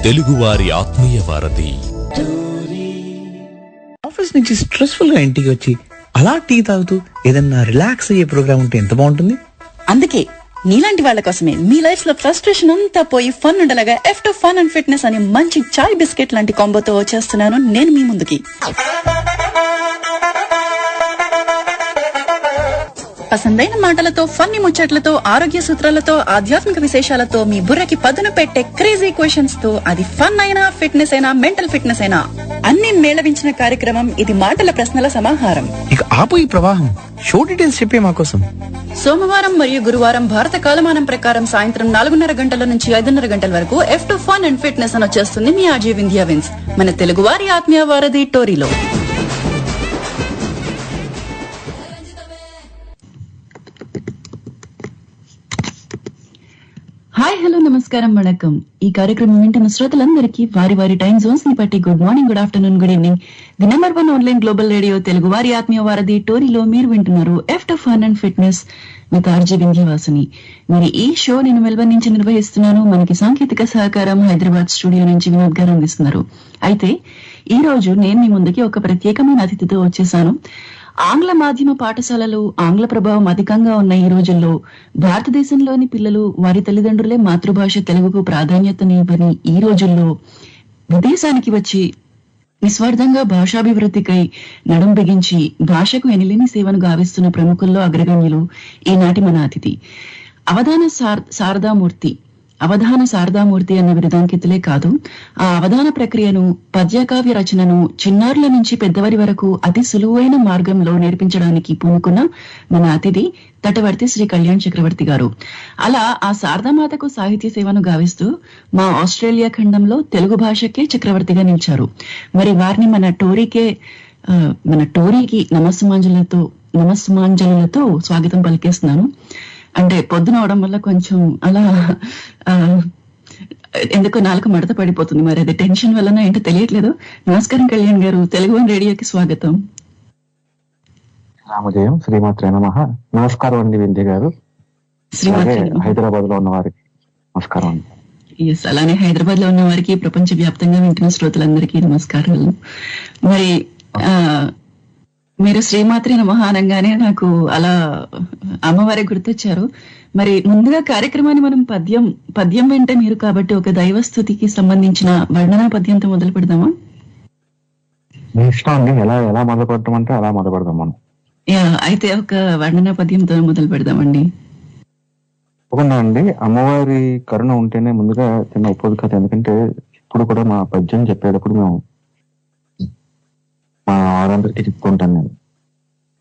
తెలుగువారి ఆత్మీయ వారధి. ఆఫీస్ నుంచి స్ట్రెస్ఫుల్ గా ఇంటికి వచ్చి అలా టీ తాగుతూ ఏదన్నా రిలాక్స్ అయ్యే ప్రోగ్రామ్ ఉంటే ఎంత బాగుంటుంది. అందుకే నీలాంటి వాళ్ళ కోసమే మీ లైఫ్ లో ఫ్రస్ట్రేషన్ అంతా పోయి ఫన్ ఉండలాగా F2 ఫన్ అండ్ ఫిట్నెస్ అనే మంచి చాయ్ బిస్కెట్ లాంటి కాంబోతో వచ్చేస్తున్నాను నేను మీ ముందుకి. పసందైన మాటలతో, ఫన్నీ ముచ్చట్లతో, ఆరోగ్య సూత్రాలతో, ఆధ్యాత్మిక విశేషాలతో మీ బుర్రకి పదును పెట్టే క్రేజీ క్వశ్చన్స్ తో అది ఫన్ అయినా, ఫిట్నెస్ అయినా, మెంటల్ ఫిట్నెస్ అయినా అన్ని మేళవించిన కార్యక్రమం ఇది. మాటల ప్రశ్నల సమాహారం. ఇక ఆపు ఈ ప్రవాహం. షో డీటెయిల్స్ చెప్పే మా కోసం. సోమవారం మరియు గురువారం భారత కాలమానం ప్రకారం సాయంత్రం 4:30 గంటల నుంచి 5:30 గంటల వరకు F2 ఫన్ అండ్ ఫిట్నెస్ అని వచ్చేస్తుంది మీ ఆర్జే వింధ్యా విన్స్ మన తెలుగువారి ఆత్మీయ వారధి టోరీలో. హాయ్, హలో, నమస్కారం, వణకం. ఈ కార్యక్రమం వింటున్న శ్రోతలందరికీ వారి వారి టైం జోన్స్ ని బట్టి good morning, good afternoon, good evening. The number 1 online global radio Telugu వారి ఆత్మీయ వారధి టోరీలో మీరు వింటున్నారు F2 fun and fitness with RJ Vindhyavasini. మరి ఈ షో నేను మెల్బర్న్ నుంచి నిర్వహిస్తున్నాను. మనకి సాంకేతిక సహకారం హైదరాబాద్ స్టూడియో నుంచి వినోద్ గారు అందిస్తున్నారు. అయితే ఈ రోజు నేను మీ ముందుకి ఒక ప్రత్యేకమైన అతిథితో వచ్చేసాను. ఆంగ్ల మాధ్యమ పాఠశాలలు ఆంగ్ల ప్రభావం అధికంగా ఉన్న ఈ రోజుల్లో భారతదేశంలోని పిల్లలు వారి తల్లిదండ్రులే మాతృభాష తెలుగుకు ప్రాధాన్యతనివ్వని ఈ రోజుల్లో విదేశానికి వచ్చి నిస్వార్థంగా భాషాభివృద్ధికై నడుం బిగించి భాషకు ఎనిలేని సేవను గావిస్తున్న ప్రముఖుల్లో అగ్రగణ్యులు ఈనాటి మన అతిథి అవధాన శారదామూర్తి అన్న బిరుదాంకితులే కాదు, ఆ అవధాన ప్రక్రియను, పద్యకావ్య రచనను చిన్నారుల నుంచి పెద్దవారి వరకు అతి సులువైన మార్గంలో నేర్పించడానికి పూనుకున్న మన అతిథి తటవర్తి శ్రీ కళ్యాణ్ చక్రవర్తి గారు. అలా ఆ శారదామాతకు సాహిత్య సేవను గావిస్తూ మా ఆస్ట్రేలియా ఖండంలో తెలుగు భాషకే చక్రవర్తిగా నిలిచారు. మరి వారిని మన టోరీకి నమస్సుమాంజలులతో స్వాగతం పలికేస్తున్నాను. అంటే పొద్దున అవడం వల్ల కొంచెం అలా ఎందుకో నాలుక మడత పడిపోతుంది. మరి అది టెన్షన్ వలన ఏంటో తెలియట్లేదు. నమస్కారం కళ్యాణ్ గారు, తెలుగు వన్ రేడియోకి స్వాగతం. రామజయం, శ్రీమాత్రే నమః. నమస్కారం అండి వింధ్య గారు. హైదరాబాద్ లో ఉన్న వారికి నమస్కారం అండి. ఎస్, అలానే హైదరాబాద్ లో ఉన్న వారికి, ప్రపంచ వ్యాప్తంగా వింటున్న శ్రోతలందరికీ నమస్కారాలు. మరి మీరు శ్రీమాత్రి నమః అనగానే నాకు అలా అమ్మవారి గుర్తొచ్చారు. మరి ముందుగా కార్యక్రమాన్ని మనం పద్యం వెంట మీరు కాబట్టి ఒక దైవస్థుతికి సంబంధించిన వర్ణనా పద్యంతో మొదలు పెడదామా? మీ ఇష్టం అండి, ఎలా మొదలు పెడతామంటే అలా మొదలు పెడదాం మనం. అయితే ఒక వర్ణనా పద్యంతో మొదలు పెడదామండి. తప్పకుండా అండి. అమ్మవారి కరుణ ఉంటేనే ముందుగా చిన్న ఉపోద్ఘాతం. ఎందుకంటే ఇప్పుడు కూడా మా పద్యం చెప్పేటప్పుడు మేము మా వారందరికీ చెప్పుకుంటాను నేను.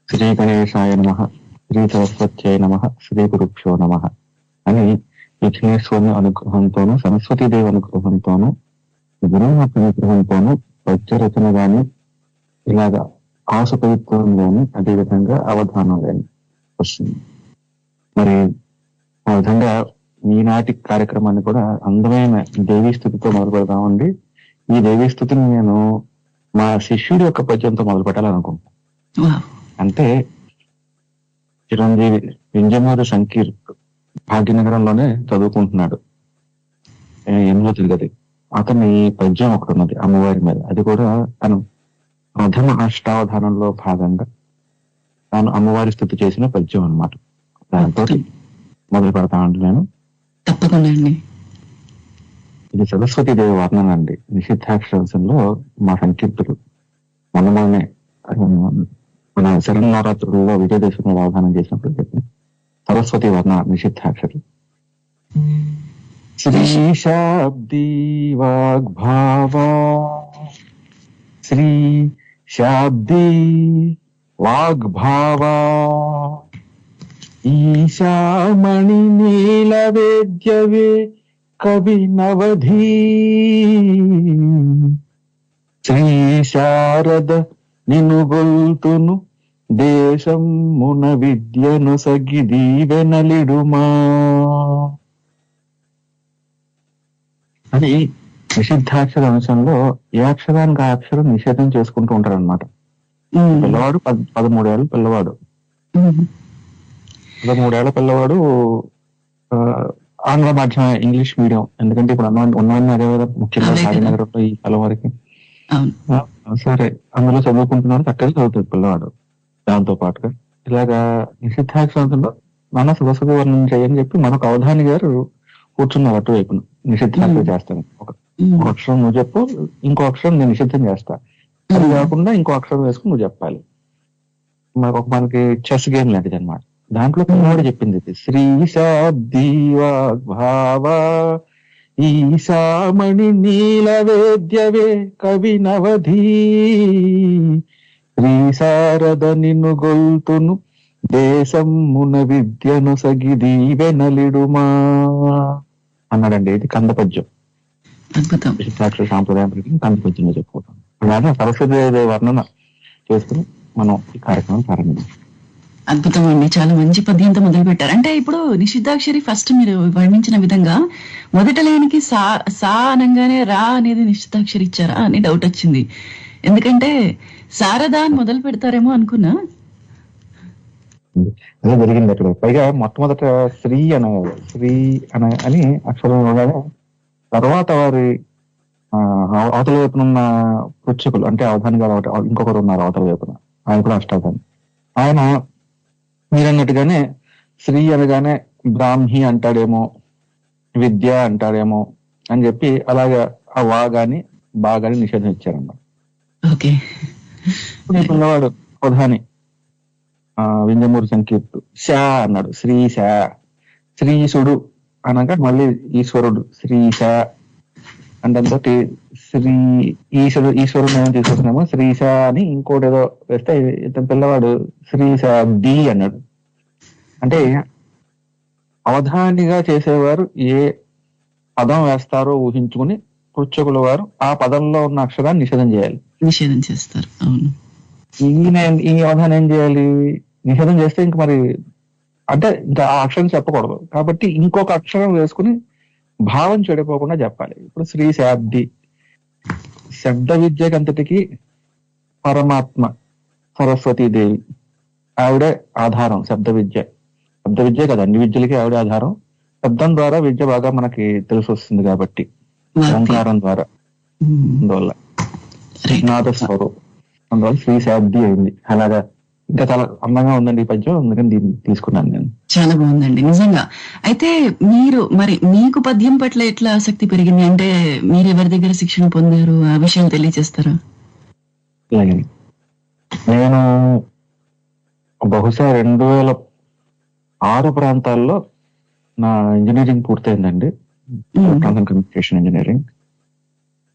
శ్రీ గణేశాయ నమః, శ్రీ సరస్వత్యై నమః, శ్రీ గురుభ్యో నమః అని విఘ్నేశ్వరుని అనుగ్రహంతోనూ, సరస్వతీదేవి అనుగ్రహంతోనూ, గురుమాత అనుగ్రహంతోనూ పద్య రచన గాని, ఇలాగా ఆశపవిత్వం గాని, అదేవిధంగా అవధానం గాని వస్తుంది. మరి ఆ విధంగా ఈనాటి కార్యక్రమాన్ని కూడా అందమైన దేవీ స్థుతితో మొదలు పెడదామండి. ఈ దేవీ స్థుతిని నేను మా శిష్యుడి యొక్క పద్యంతో మొదలు పెట్టాలనుకుంటున్నాను. అంటే చిరంజీవి వింజమూరి సంకీర్ భాగ్యనగరంలోనే చదువుకుంటున్నాడు, 8వ తరగతి. అతని పద్యం ఒకటి ఉన్నది అమ్మవారి మీద. అది కూడా తను ప్రథమ అష్టావధానంలో భాగంగా తాను అమ్మవారి స్థుతి చేసిన పద్యం అన్నమాట. దాంతో మొదలు పెడతానండి నేను. తప్పకుండా అండి. ఇది సరస్వతీదేవి వర్ణన అండి. నిషిద్ధాక్షరంలో మా సంకీర్తులు మొన్ననే మన శరన్నవరాత్రుల్లో విజయదశమి అవధానం చేసినప్పుడు చెప్పిన సరస్వతి వర్ణ నిషిద్ధాక్షరం. శ్రీ శాబ్దీ వాగ్భావా, శ్రీ శాబ్దీ వాగ్భావా, ఈశామణి నీలవేద్యవే కవి నవధీ, శ్రీ శారద నిను గొల్తును దేశమున విద్యను సగి దీవెనలిడుమా అని నిషిద్ధాక్షర అంశంలో ఏ అక్షరానికి ఆ అక్షరం నిషేధం చేసుకుంటూ ఉంటారు అనమాట. పిల్లవాడు 13 ఏళ్ళ పిల్లవాడు ఆంగ్ల మాధ్యమ ఇంగ్లీష్ మీడియం, ఎందుకంటే ఇప్పుడు ఉన్నవన్నీ అదే కదా, ముఖ్యంగా అదే కదా. సాగనగరంలో ఈ కాలం వరకు. అవును. సరే, అందులో చదువుకుంటున్నాడు, చక్కగా చదువుతాడు పిల్లవాడు. దాంతో పాటుగా ఇలాగా నిషిద్ధాక్షరంలో మన సరస్వతి వర్ణం చేయని చెప్పి మనకు అవధాని గారు కూర్చున్నారు అటువైపున. నిషిద్ధాక్షరం చేస్తాను, ఒక అక్షరం నువ్వు చెప్పు, ఇంకో అక్షరం నేను నిషిద్ధం చేస్తా, అది కాకుండా ఇంకో అక్షరం వేసుకుని నువ్వు చెప్పాలి. మనకి చెస్ గేమ్ లాంటిది అనమాట. దాంట్లో పిల్లవాడు చెప్పింది ఇది, శ్రీ శాబ్దీవాగ్భావ ఈశామణి నీల వేద్యవే కవి నవధీ శ్రీ శారద నిన్ను గొల్తును దేశమున విద్యను సగిది వెనలిడుమా అన్నాడండి. ఇది కంద పద్యం. అద్భుతం. విశిష్టాక్షర సాంప్రదాయం కంద పద్యంలో చెప్పుకుంటాం. అలాగే సరస్వతి వర్ణన చేసుకుని మనం ఈ కార్యక్రమం ప్రారంభించాం. అద్భుతం అండి, చాలా మంచి పద్యంతో మొదలు పెట్టారు. అంటే ఇప్పుడు నిషిద్ధాక్షరి ఫస్ట్ మీరు వర్ణించిన విధంగా మొదట లేనికి సా అనగానే రా అనేది నిషిద్ధాక్షరి ఇచ్చారా అని డౌట్ వచ్చింది. ఎందుకంటే శారదా అని మొదలు పెడతారేమో అనుకున్నా. అదే జరిగింది అక్కడ. పైగా మొట్టమొదట శ్రీ అని అక్షరం ఉండగానే తర్వాత వారి అవతల వైపున ఉన్న పుచ్చకులు, అంటే అవధాని గారు ఇంకొకరు ఉన్నారు అవతల వైపున, ఆయన కూడా అష్టావధాని. ఆయన మీరన్నట్టుగానే శ్రీ అనగానే బ్రాహ్మి అంటాడేమో, విద్య అంటాడేమో అని చెప్పి అలాగా ఆ వా గాని బా గాని నిషేధం ఇచ్చారన్నమాట. పిల్లవాడు అవధాని వింజమూరి సంకీర్తు శా అన్నాడు, శ్రీశా. శ్రీసుడు అనగా మళ్ళీ ఈశ్వరుడు, శ్రీశా అంటే శ్రీ ఈశ్వరుడు ఏమో తీసుకొస్తున్నామో శ్రీశా అని ఇంకోటి ఏదో వేస్తే ఇతని పిల్లవాడు శ్రీశా డి అన్నాడు. అంటే అవధానిగా చేసేవారు ఏ పదం వేస్తారో ఊహించుకుని పుచ్చకుల వారు ఆ పదంలో ఉన్న అక్షరాన్ని నిషేధం చేస్తారు. అవును. ఈ అవధానం ఏం చేయాలి? నిషేధం చేస్తే ఇంక మరి అంటే ఇంకా ఆ అక్షరం చెప్పకూడదు కాబట్టి ఇంకొక అక్షరం వేసుకుని భావం చెడిపోకుండా చెప్పాలి. ఇప్పుడు శ్రీ శాబ్ది, శబ్ద విద్యకంతటికి పరమాత్మ సరస్వతీదేవి, ఆవిడే ఆధారం. శబ్ద విద్య కదా, అన్ని విద్యలకి ఆవిడే ఆధారం. శబ్దం ద్వారా విద్య బాగా మనకి తెలిసి వస్తుంది కాబట్టి, ఓంకారం ద్వారా. అందువల్ల నాద స్వరం, అందువల్ల శ్రీ శాబ్ది అయింది. అలాగా ఇంకా చాలా అందంగా ఉందండి ఈ పద్యం, అందుకని దీన్ని తీసుకున్నాను నేను. చాలా బాగుందండి నిజంగా. అయితే మీకు పద్యం పట్ల ఎట్లా ఆసక్తి పెరిగింది? అంటే మీరు ఎవరి దగ్గర శిక్షణ పొందారు, ఆ విషయం తెలియజేస్తారా? నేను బహుశా 2006 ప్రాంతాల్లో నా ఇంజనీరింగ్ పూర్తయిందండి, కమ్యూనికేషన్ ఇంజనీరింగ్.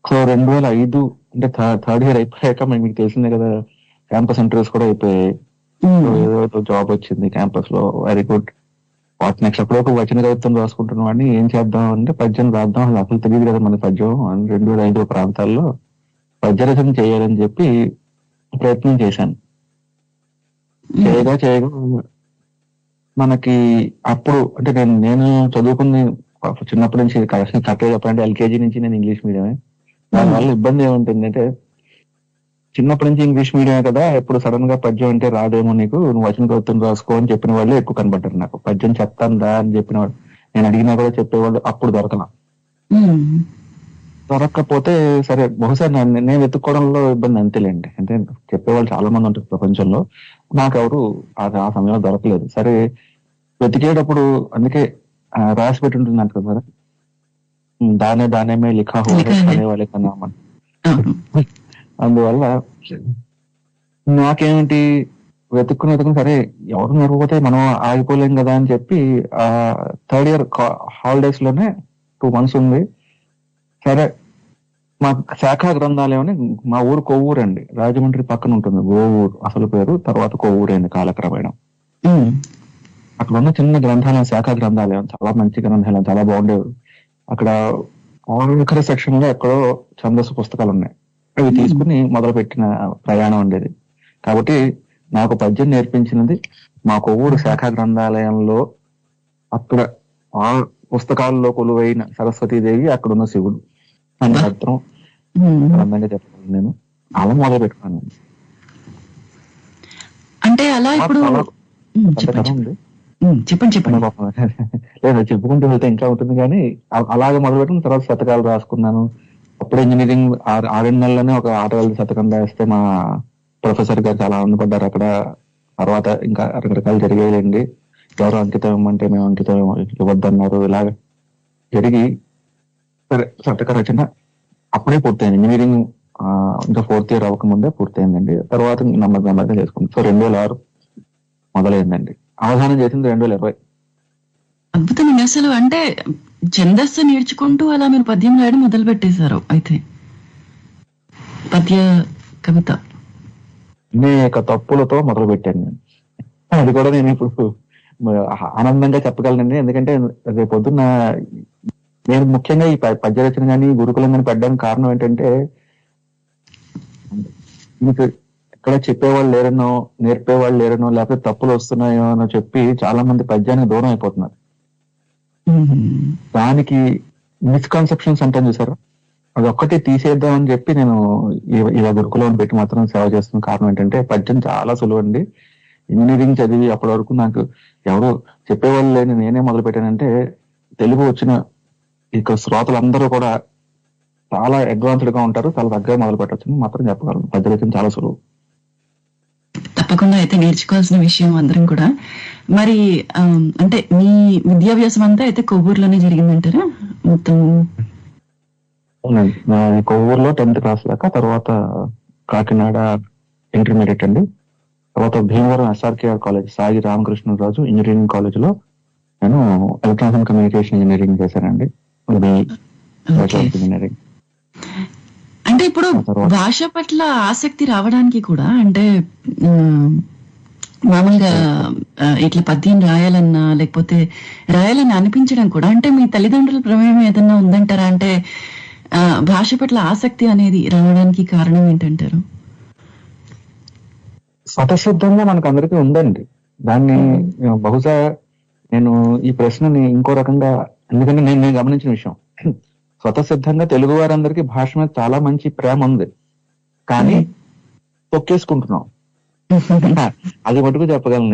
సో 2005 అంటే థర్డ్ ఇయర్ అయిపోయాక మీకు తెలిసిందే కదా, క్యాంపస్ ఇంటర్వ్యూస్ కూడా అయిపోయాయి. ఏదో జాబ్ వచ్చింది క్యాంపస్ లో, వెరీ గుడ్. What next? అప్పుడు వచన కవిత్వం రాసుకుంటున్న వాడిని ఏం చేద్దాం అంటే పద్యం రాద్దాం, అసలు తెలియదు కదా మన పద్యం. 2005 ప్రాంతాల్లో పద్య రచన చేయాలని చెప్పి ప్రయత్నం చేశాను. చేయగా మనకి అప్పుడు అంటే నేను చదువుకుని చిన్నప్పటి నుంచి కరెక్ట్గా చెప్పాలంటే ఎల్కేజీ నుంచి నేను ఇంగ్లీష్ మీడియమే. దానివల్ల ఇబ్బంది ఏముంటుందంటే చిన్నప్పటి నుంచి ఇంగ్లీష్ మీడియమే కదా, ఎప్పుడు సడన్ గా పద్యం అంటే రాదేమో నీకు, నువ్వు వచన కవిత్వం రాసుకో అని చెప్పిన వాళ్ళే ఎక్కువ కనబడ్డారు నాకు. పద్యం చెప్తాను రా అని చెప్పిన వాళ్ళు, నేను అడిగినా కూడా చెప్పేవాళ్ళు అప్పుడు దొరకకపోతే సరే బహుశా నేను వెతుక్కోవడంలో ఇబ్బంది అంతేలేండి. అంటే చెప్పేవాళ్ళు చాలా మంది ఉంటారు ప్రపంచంలో, నాకెవరు ఆ సమయంలో దొరకలేదు. సరే వెతికేటప్పుడు అందుకే రాసి పెట్టి ఉంటుంది అంట కదా, దానే మే లిఖా హోనే వాళ్ళే కన్నా. అందువల్ల నాకేమిటి వెతుక్కుని సరే ఎవరు నేర్పకపోతే మనం ఆగిపోలేం కదా అని చెప్పి థర్డ్ ఇయర్ హాలిడేస్ లోనే 2 months ఉంది. సరే మా శాఖా గ్రంథాలయం అని, మా ఊరు కొవ్వూరు అండి, రాజమండ్రి పక్కన ఉంటుంది. గోవూరు అసలు పేరు, తర్వాత కొవ్వూరు అయింది కాలక్రమేణ. అక్కడ ఉన్న చిన్న గ్రంథాలయం, శాఖా గ్రంథాలయం, చాలా మంచి గ్రంథాలయం, చాలా బాగుండేవి. అక్కడ ఆఖరి సెక్షన్ లో ఎక్కడో ఛందస్సు పుస్తకాలు ఉన్నాయి. అవి తీసుకుని మొదలు పెట్టిన ప్రయాణం ఉండేది. కాబట్టి నాకు పద్యం నేర్పించినది మా కొవ్వూరు శాఖా గ్రంథాలయంలో, అక్కడ ఆ పుస్తకాల్లో కొలువైన సరస్వతీదేవి, అక్కడున్న శివుడు అని మాత్రం అందంగా చెప్పాను. నేను అలా మొదలు పెట్టుకున్నాను. అంటే అలా ఇప్పుడు చెప్పండి చెప్పండి. లేదా చెప్పుకుంటూ వెళ్తే ఇంకా ఉంటుంది కానీ అలాగే మొదలుపెట్టిన తర్వాత శతకాలు రాసుకున్నాను. అప్పుడు ఇంజనీరింగ్ 6 నెలలోనే ఒక ఆటగాళ్ళ శతకం రాస్తే మా ప్రొఫెసర్ గారు చాలా ఆనందపడ్డారు. అక్కడ తర్వాత ఇంకా రకరకాలు జరిగేయండి. ఎవరు అంకితం ఇవ్వమంటే మేము అంకితం ఇవ్వద్దన్నారు. ఇలాగ జరిగి సరే శతక రచన అప్పుడే పూర్తయింది. ఇంజనీరింగ్ ఇంకా 4th ఇయర్ అవ్వకముందే పూర్తయిందండి. తర్వాత నెమ్మదిగా చేసుకుంటాం. సో 2006 మొదలైందండి. అవధానం చేసింది 2020. అద్భుతమైన అసలు అంటే ఛందస్సు నేర్చుకుంటూ అలా మీరు పద్యం రాయడం మొదలు పెట్టేశారు. అయితే పద్య కవిత అనేక తప్పులతో మొదలు పెట్టాను నేను. అది కూడా నేను ఇప్పుడు ఆనందంగా చెప్పగలనండి. ఎందుకంటే రేపు పొద్దున్న నేను ముఖ్యంగా ఈ పద్య రచన కానీ గురుకులం కానీ పెట్టడానికి కారణం ఏంటంటే మీకు ఎక్కడ చెప్పేవాళ్ళు లేరనో నేర్పేవాళ్ళు లేరనో లేకపోతే తప్పులు వస్తున్నాయో అని చెప్పి చాలా మంది పద్యానికి దూరం అయిపోతున్నారు. దానికి మిస్కన్సెప్షన్స్ అంటాను చూసారు, అది ఒక్కటి తీసేద్దాం అని చెప్పి నేను ఇలా గురుకులం పెట్టి మాత్రం సేవ చేస్తున్న కారణం ఏంటంటే పద్యం చాలా సులువండి. ఇంజనీరింగ్ చదివి అప్పటి వరకు నాకు ఎవరు చెప్పేవాళ్ళు లేని నేనే మొదలు పెట్టానంటే తెలుగు వచ్చిన ఇక శ్రోతలందరూ కూడా చాలా అడ్వాన్స్డ్ గా ఉంటారు, చాలా దగ్గర మొదలు పెట్టచ్చు మాత్రం చెప్పగలను. పద్య రచన చాలా సులువు. తప్పకుండా అయితే నేర్చుకోవాల్సిన విషయం అందరం కూడా. మరి అంటే మీ విద్యాభ్యాసం అంతా అయితే కొవ్వూరులోనే జరిగిందంటారా మొత్తం? అవునండి, కొవ్వూరులో 10th క్లాస్ దాకా, తర్వాత కాకినాడ ఇంటర్మీడియట్ అండి, తర్వాత Bhimavaram SRKR college Sai Ramakrishna Raju engineering college లో నేను ఎలక్ట్రానిక్స్ అండ్ కమ్యూనికేషన్ ఇంజనీరింగ్ చేశానండి. ఇంజనీరింగ్ అంటే ఇప్పుడు భాష పట్ల ఆసక్తి రావడానికి కూడా అంటే మామూలుగా ఇట్లా పద్యం రాయాలన్నా లేకపోతే రాయాలని అనిపించడం కూడా అంటే మీ తల్లిదండ్రుల ప్రమేయం ఏదన్నా ఉందంటారా? అంటే భాష పట్ల ఆసక్తి అనేది రావడానికి కారణం ఏంటంటారు? స్వతసిద్ధంగా మనకు అందరికీ ఉందండి. దాన్ని బహుశా నేను ఈ ప్రశ్నని ఇంకో రకంగా, ఎందుకంటే నేను గమనించిన విషయం, స్వతసిద్ధంగా తెలుగు వారందరికీ భాష మీద చాలా మంచి ప్రేమ ఉంది, కానీ తొక్కేసుకుంటున్నాం. అది మటుకు చెప్పగలను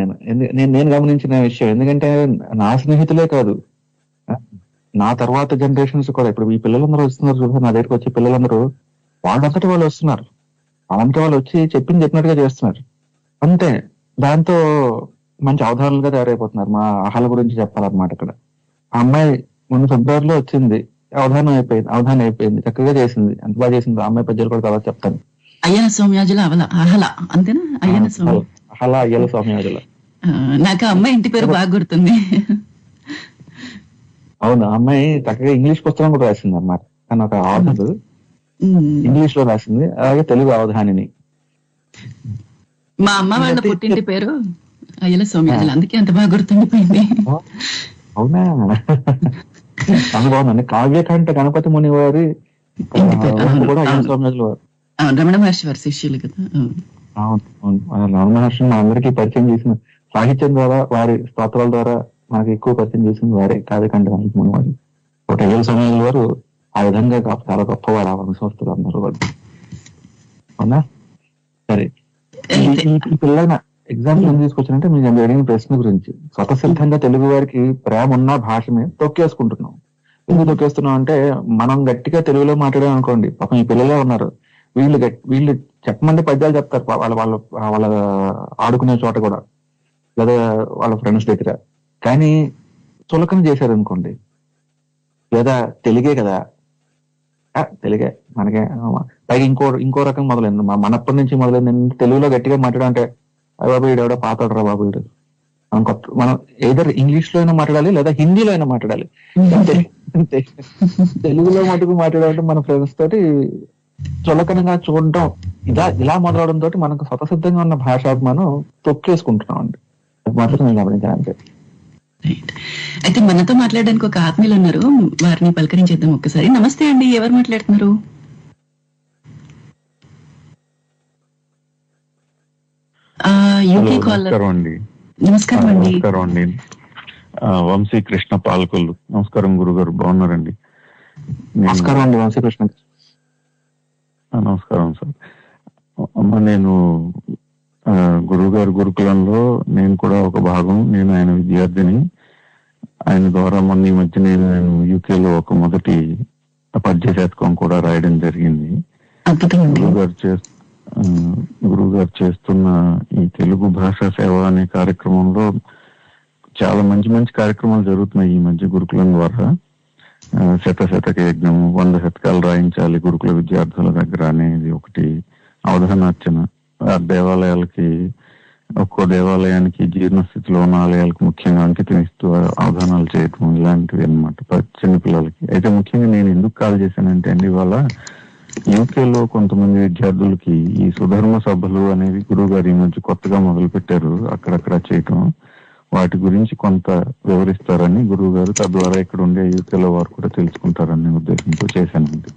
నేను గమనించిన విషయం. ఎందుకంటే నా స్నేహితులే కాదు, నా తర్వాత జనరేషన్స్ కూడా, ఇప్పుడు ఈ పిల్లలందరూ వస్తున్నారు చూసారు నా దగ్గరికి వచ్చే పిల్లలందరూ, వాళ్ళంతటి వాళ్ళు వస్తున్నారు, వాళ్ళంతటి వాళ్ళు వచ్చి చెప్పినట్టుగా చేస్తున్నారు అంతే. దాంతో మంచి అవధానాలుగా తయారైపోతున్నారు. మా అహల గురించి చెప్పాలన్నమాట. ఇక్కడ ఆ అమ్మాయి మొన్న ఫిబ్రవరిలో వచ్చింది, అవధానం అయిపోయింది, చక్కగా చేసింది, ఎంత బాగా చేసింది. ఆ అమ్మాయి పద్యాలు కూడా తర్వాత చెప్తాను. అయ్యన సౌమ్యాజుల అహల అంతేనా? అహల అయ్యల సౌమ్యాజుల. నాకు అమ్మాయి ఇంటి పేరు బాగా గుర్తుంది. అవును, అమ్మాయి చక్కగా ఇంగ్లీష్ పుస్తకం కూడా రాసింది అన్నమాట. తను ఒక ఆథర్, ఇంగ్లీష్ లో రాసింది, అలాగే తెలుగు అవధానిని. మా అమ్మ వాళ్ళ పుట్టింటి పేరు అయ్యల సౌమ్యాజుల, అందుకే అంత బాగా గుర్తుండిపోయింది. అవునా, చాలా బాగుందండి. కావ్యకంఠ గణపతి ముని వారి కూడా అయ్యల సౌమ్యాజుల వారు, రమణ మహర్షి వారి శిష్యులు కదా. రమణ మహర్షిని మా అందరికీ పరిచయం చేసిన, సాహిత్యం ద్వారా వారి స్తోత్రాల ద్వారా మనకి ఎక్కువ పరిచయం చేసింది వారే, కావ్యకంఠ గణపతి ముని వారు. ఒకటి అయ్యల సౌమ్యాజుల వారు ఆ విధంగా చాలా గొప్పవారు, ఆ వంశస్థులు అందరూ వారు. అవునా, సరే. ఈ పిల్లల ఎగ్జాంపుల్ ఎందుకు తీసుకొచ్చానంటే మీరు అడిగిన ప్రశ్న గురించి. స్వతసిద్ధంగా తెలుగు వారికి ప్రేమ ఉన్న భాషని తొక్కేసుకుంటున్నాం. ఎందుకు తొక్కేస్తున్నాం అంటే, మనం గట్టిగా తెలుగులో మాట్లాడాం అనుకోండి, పాపం ఈ పిల్లలే ఉన్నారు, వీళ్ళు చెప్పమంటే పద్యాలు చెప్తారు వాళ్ళ ఆడుకునే చోట కూడా, లేదా వాళ్ళ ఫ్రెండ్స్ దగ్గర. కానీ చులకన చేశారు అనుకోండి, లేదా తెలుగే కదా, తెలుగే మనకే, పైగా ఇంకో రకం మొదలైంది, మనప్పటి నుంచి మొదలైంది. తెలుగులో గట్టిగా మాట్లాడడం అంటే, అయ్య బాబు వీడెవడో పాతోడరా బాబు వీడు, మనం ఏదర్ ఇంగ్లీష్ లో అయినా మాట్లాడాలి లేదా హిందీలో అయినా మాట్లాడాలి. తెలుగులో మటుకు మాట్లాడాలంటే మన ఫ్రెండ్స్ తోటి చులకనగా చూడడం, ఇలా మొదలవడం తోటి మనకు స్వతసిద్ధంగా ఉన్న భాషాభిమానం తొక్కేసుకుంటున్నాం అండి. అది మాత్రం నేను గమనించాను. అయితే మనతో మాట్లాడడానికి ఒక ఆత్మీయులు ఉన్నారు, వారిని పలకరించేద్దాం ఒక్కసారి. నమస్తే అండి, ఎవరు మాట్లాడుతున్నారు? నమస్కారం అండి, వంశీ కృష్ణ పాల్కొల్లు. నమస్కారం గురుగారు, బాగున్నారండి? నమస్కారం అండి, వంశీ కృష్ణ. నమస్కారం సార్. అమ్మ, నేను గురువు గారి గురుకులంలో నేను కూడా ఒక భాగం. నేను ఆయన విద్యార్థిని. ఆయన ద్వారా మొన్న ఈ మధ్య నేను యూకేలో ఒక మొదటి పద్య శతకం కూడా రాయడం జరిగింది. గురువు గారు చేస్తున్న ఈ తెలుగు భాషా సేవ అనే కార్యక్రమంలో చాలా మంచి మంచి కార్యక్రమాలు జరుగుతున్నాయి ఈ మధ్య గురుకులం ద్వారా. శతక యజ్ఞం, 100 శతకాలు రాయించాలి గురుకుల విద్యార్థుల దగ్గర అనేది ఒకటి. అవధానార్చన, దేవాలయాలకి, ఒక్కో దేవాలయానికి జీర్ణస్థితిలో ఉన్న ఆలయాలకు ముఖ్యంగా అంకితం ఇస్తూ అవధానాలు చేయటం, ఇలాంటివి అనమాట చిన్నపిల్లలకి. అయితే ముఖ్యంగా నేను ఎందుకు కాల్ చేశానంటే అండి, ఇవాళ యూకేలో కొంతమంది విద్యార్థులకి ఈ సుధర్మ సభలు అనేవి గురువు గారు ఈ మధ్య కొత్తగా మొదలు పెట్టారు అక్కడక్కడ చేయటం. వాటి గురించి కొంత వివరిస్తారని గురువు గారు, తద్వారా ఇక్కడ ఉండే యూకేలో వారు కూడా తెలుసుకుంటారనే ఉద్దేశంతో చేశానండి.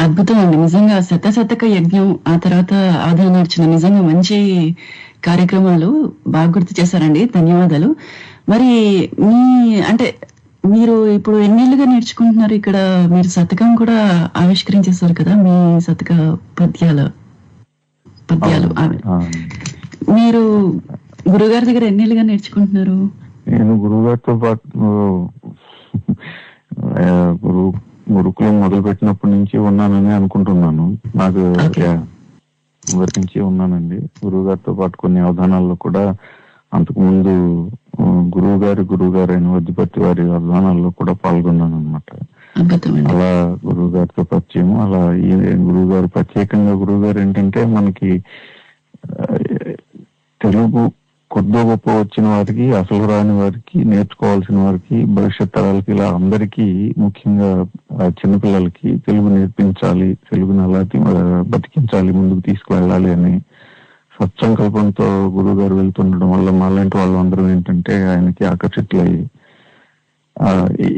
అద్భుతం అండి, నిజంగా శతక యజ్ఞం, ఆ తర్వాత ఆదానార్చన నిజంగా మంచి కార్యక్రమాలు బాగా గుర్తు చేశారండి. ధన్యవాదాలు. మరి మీరు ఇప్పుడు ఎన్నేళ్లుగా నేర్చుకుంటున్నారు ఇక్కడ? మీరు శతకం కూడా ఆవిష్కరించేశారు కదా, మీ శతక పద్యాలు. మీరు గురుగారి దగ్గర ఎన్నేళ్లుగా నేర్చుకుంటున్నారు? నేను గురువుగారితో పాటు గురుకులం మొదలు పెట్టినప్పటి నుంచి ఉన్నానని అనుకుంటున్నాను. నాకు మొదటి నుంచి ఉన్నానండి గురువు గారితో పాటు. కొన్ని అవధానాల్లో కూడా అంతకుముందు గురువు గారు అయిన వద్దిపత్తి వారి అవధానాల్లో కూడా పాల్గొన్నాను అనమాట. అలా గురువు గారితో పరిచయం. అలా ఈ గురువు గారు ప్రత్యేకంగా గురువు గారు ఏంటంటే మనకి తెలుగు కొద్దో గొప్ప వచ్చిన వారికి, అసలు రాని వారికి, నేర్చుకోవాల్సిన వారికి, భవిష్యత్ తరాలకి, ఇలా అందరికీ, ముఖ్యంగా చిన్నపిల్లలకి తెలుగు నేర్పించాలి, తెలుగుని అలా బతికించాలి, ముందుకు తీసుకువెళ్ళాలి అని సత్సంకల్పంతో గురువు గారు వెళ్తుండడం వల్ల మాలాంటి వాళ్ళందరూ ఏంటంటే ఆయనకి ఆకర్షితులయ్యి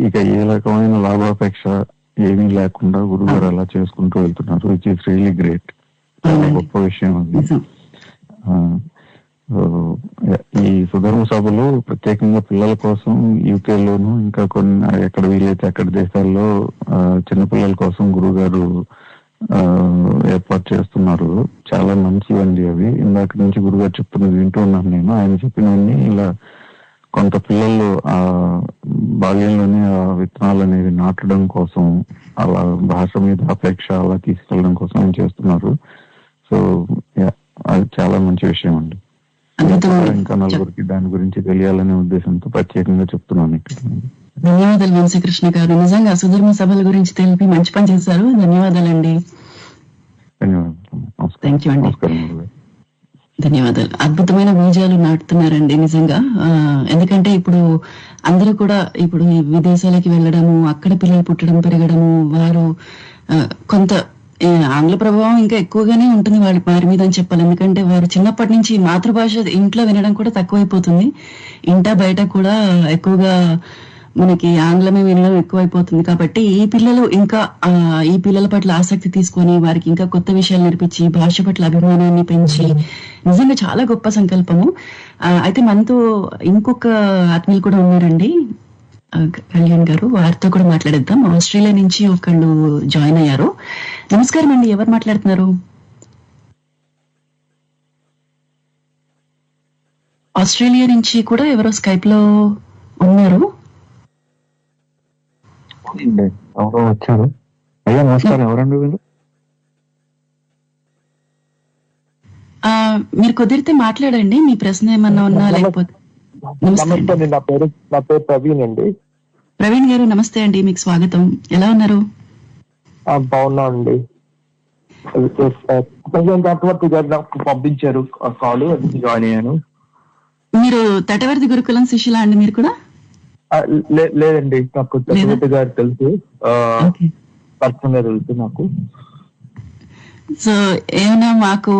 ఇక ఏ రకమైన లాభాపేక్ష ఏమీ లేకుండా గురువు గారు అలా చేసుకుంటూ వెళ్తున్నారు. Which is really great. గొప్ప విషయం అది. ఈ సుధర్మ సభలు ప్రత్యేకంగా పిల్లల కోసం యూకేలోను, ఇంకా కొన్ని ఎక్కడ వీలైతే అక్కడ దేశాల్లో చిన్నపిల్లల కోసం గురువు గారు ఏర్పాటు చేస్తున్నారు. చాలా మంచివండి అవి. ఇందాక నుంచి గురుగారు చెప్తున్నది వింటూ ఉన్నాను నేను. ఆయన చెప్పినవన్నీ ఇలా కొంత పిల్లలు ఆ బాల్యంలోనే ఆ విత్తనాలు అనేవి నాటడం కోసం, అలా భాష మీద అపేక్ష అలా తీసుకెళ్ళడం కోసం ఆయన చేస్తున్నారు. సో అది చాలా మంచి విషయం అండి. ఇంకా నలుగురికి దాని గురించి తెలియాలనే ఉద్దేశంతో ప్రత్యేకంగా చెప్తున్నాను ఇక్కడ. ధన్యవాదాలు వంశీకృష్ణ గారు. నిజంగా సుధర్మ సభల గురించి తెలిపి మంచి పని చేశారు. ధన్యవాదాలండి. ధన్యవాదాలు. అద్భుతమైన బీజాలు నాటుతున్నారండి నిజంగా. ఎందుకంటే ఇప్పుడు అందరూ కూడా ఇప్పుడు విదేశాలకి వెళ్ళడము, అక్కడ పిల్లలు పుట్టడం, పెరగడము, వారు కొంత ఆంగ్ల ప్రభావం ఇంకా ఎక్కువగానే ఉంటుంది వారి మీద అని చెప్పాలి. ఎందుకంటే వారు చిన్నప్పటి నుంచి మాతృభాష ఇంట్లో వినడం కూడా తక్కువైపోతుంది. ఇంట బయట కూడా ఎక్కువగా మనకి ఆంగ్లమే వినడం ఎక్కువైపోతుంది. కాబట్టి ఈ పిల్లల పట్ల ఆసక్తి తీసుకొని వారికి ఇంకా కొత్త విషయాలు నేర్పించి భాష పట్ల అభిమానాన్ని పెంచి నిజంగా చాలా గొప్ప సంకల్పము. అయితే మనతో ఇంకొక ఆత్మీయులు కూడా ఉన్నారండి, కళ్యాణ్ గారు. వారితో కూడా మాట్లాడేద్దాం. ఆస్ట్రేలియా నుంచి ఒకళ్ళు జాయిన్ అయ్యారు. నమస్కారం అండి, ఎవరు మాట్లాడుతున్నారు? ఆస్ట్రేలియా నుంచి కూడా ఎవరో స్కైప్ లో ఉన్నారు. వచ్చారు. అయ్యా నమస్కారం. ఎవరండి వీళ్ళు? మీరు కుదిరితే మాట్లాడండి, మీ ప్రశ్న ఏమన్నా ఉన్నా లేకపోతే. నమస్తే, నా పేరు ప్రవీణ్ అండి. ప్రవీణ్ గారు నమస్తే అండి, మీకు స్వాగతం. ఎలా ఉన్నారు? బాగున్నా అండి. తటవర్తి గారు నాకు పంపించారు కాల్, జాయిన్ అయ్యాను. మీరు తటవర్తి గురుకులం శిష్యులా అండి మీరు కూడా? లేదండి, నాకు తటవర్తి గారు తెలుసు, పర్సనల్ గా తెలుసు నాకు. సో ఏమైనా మాకు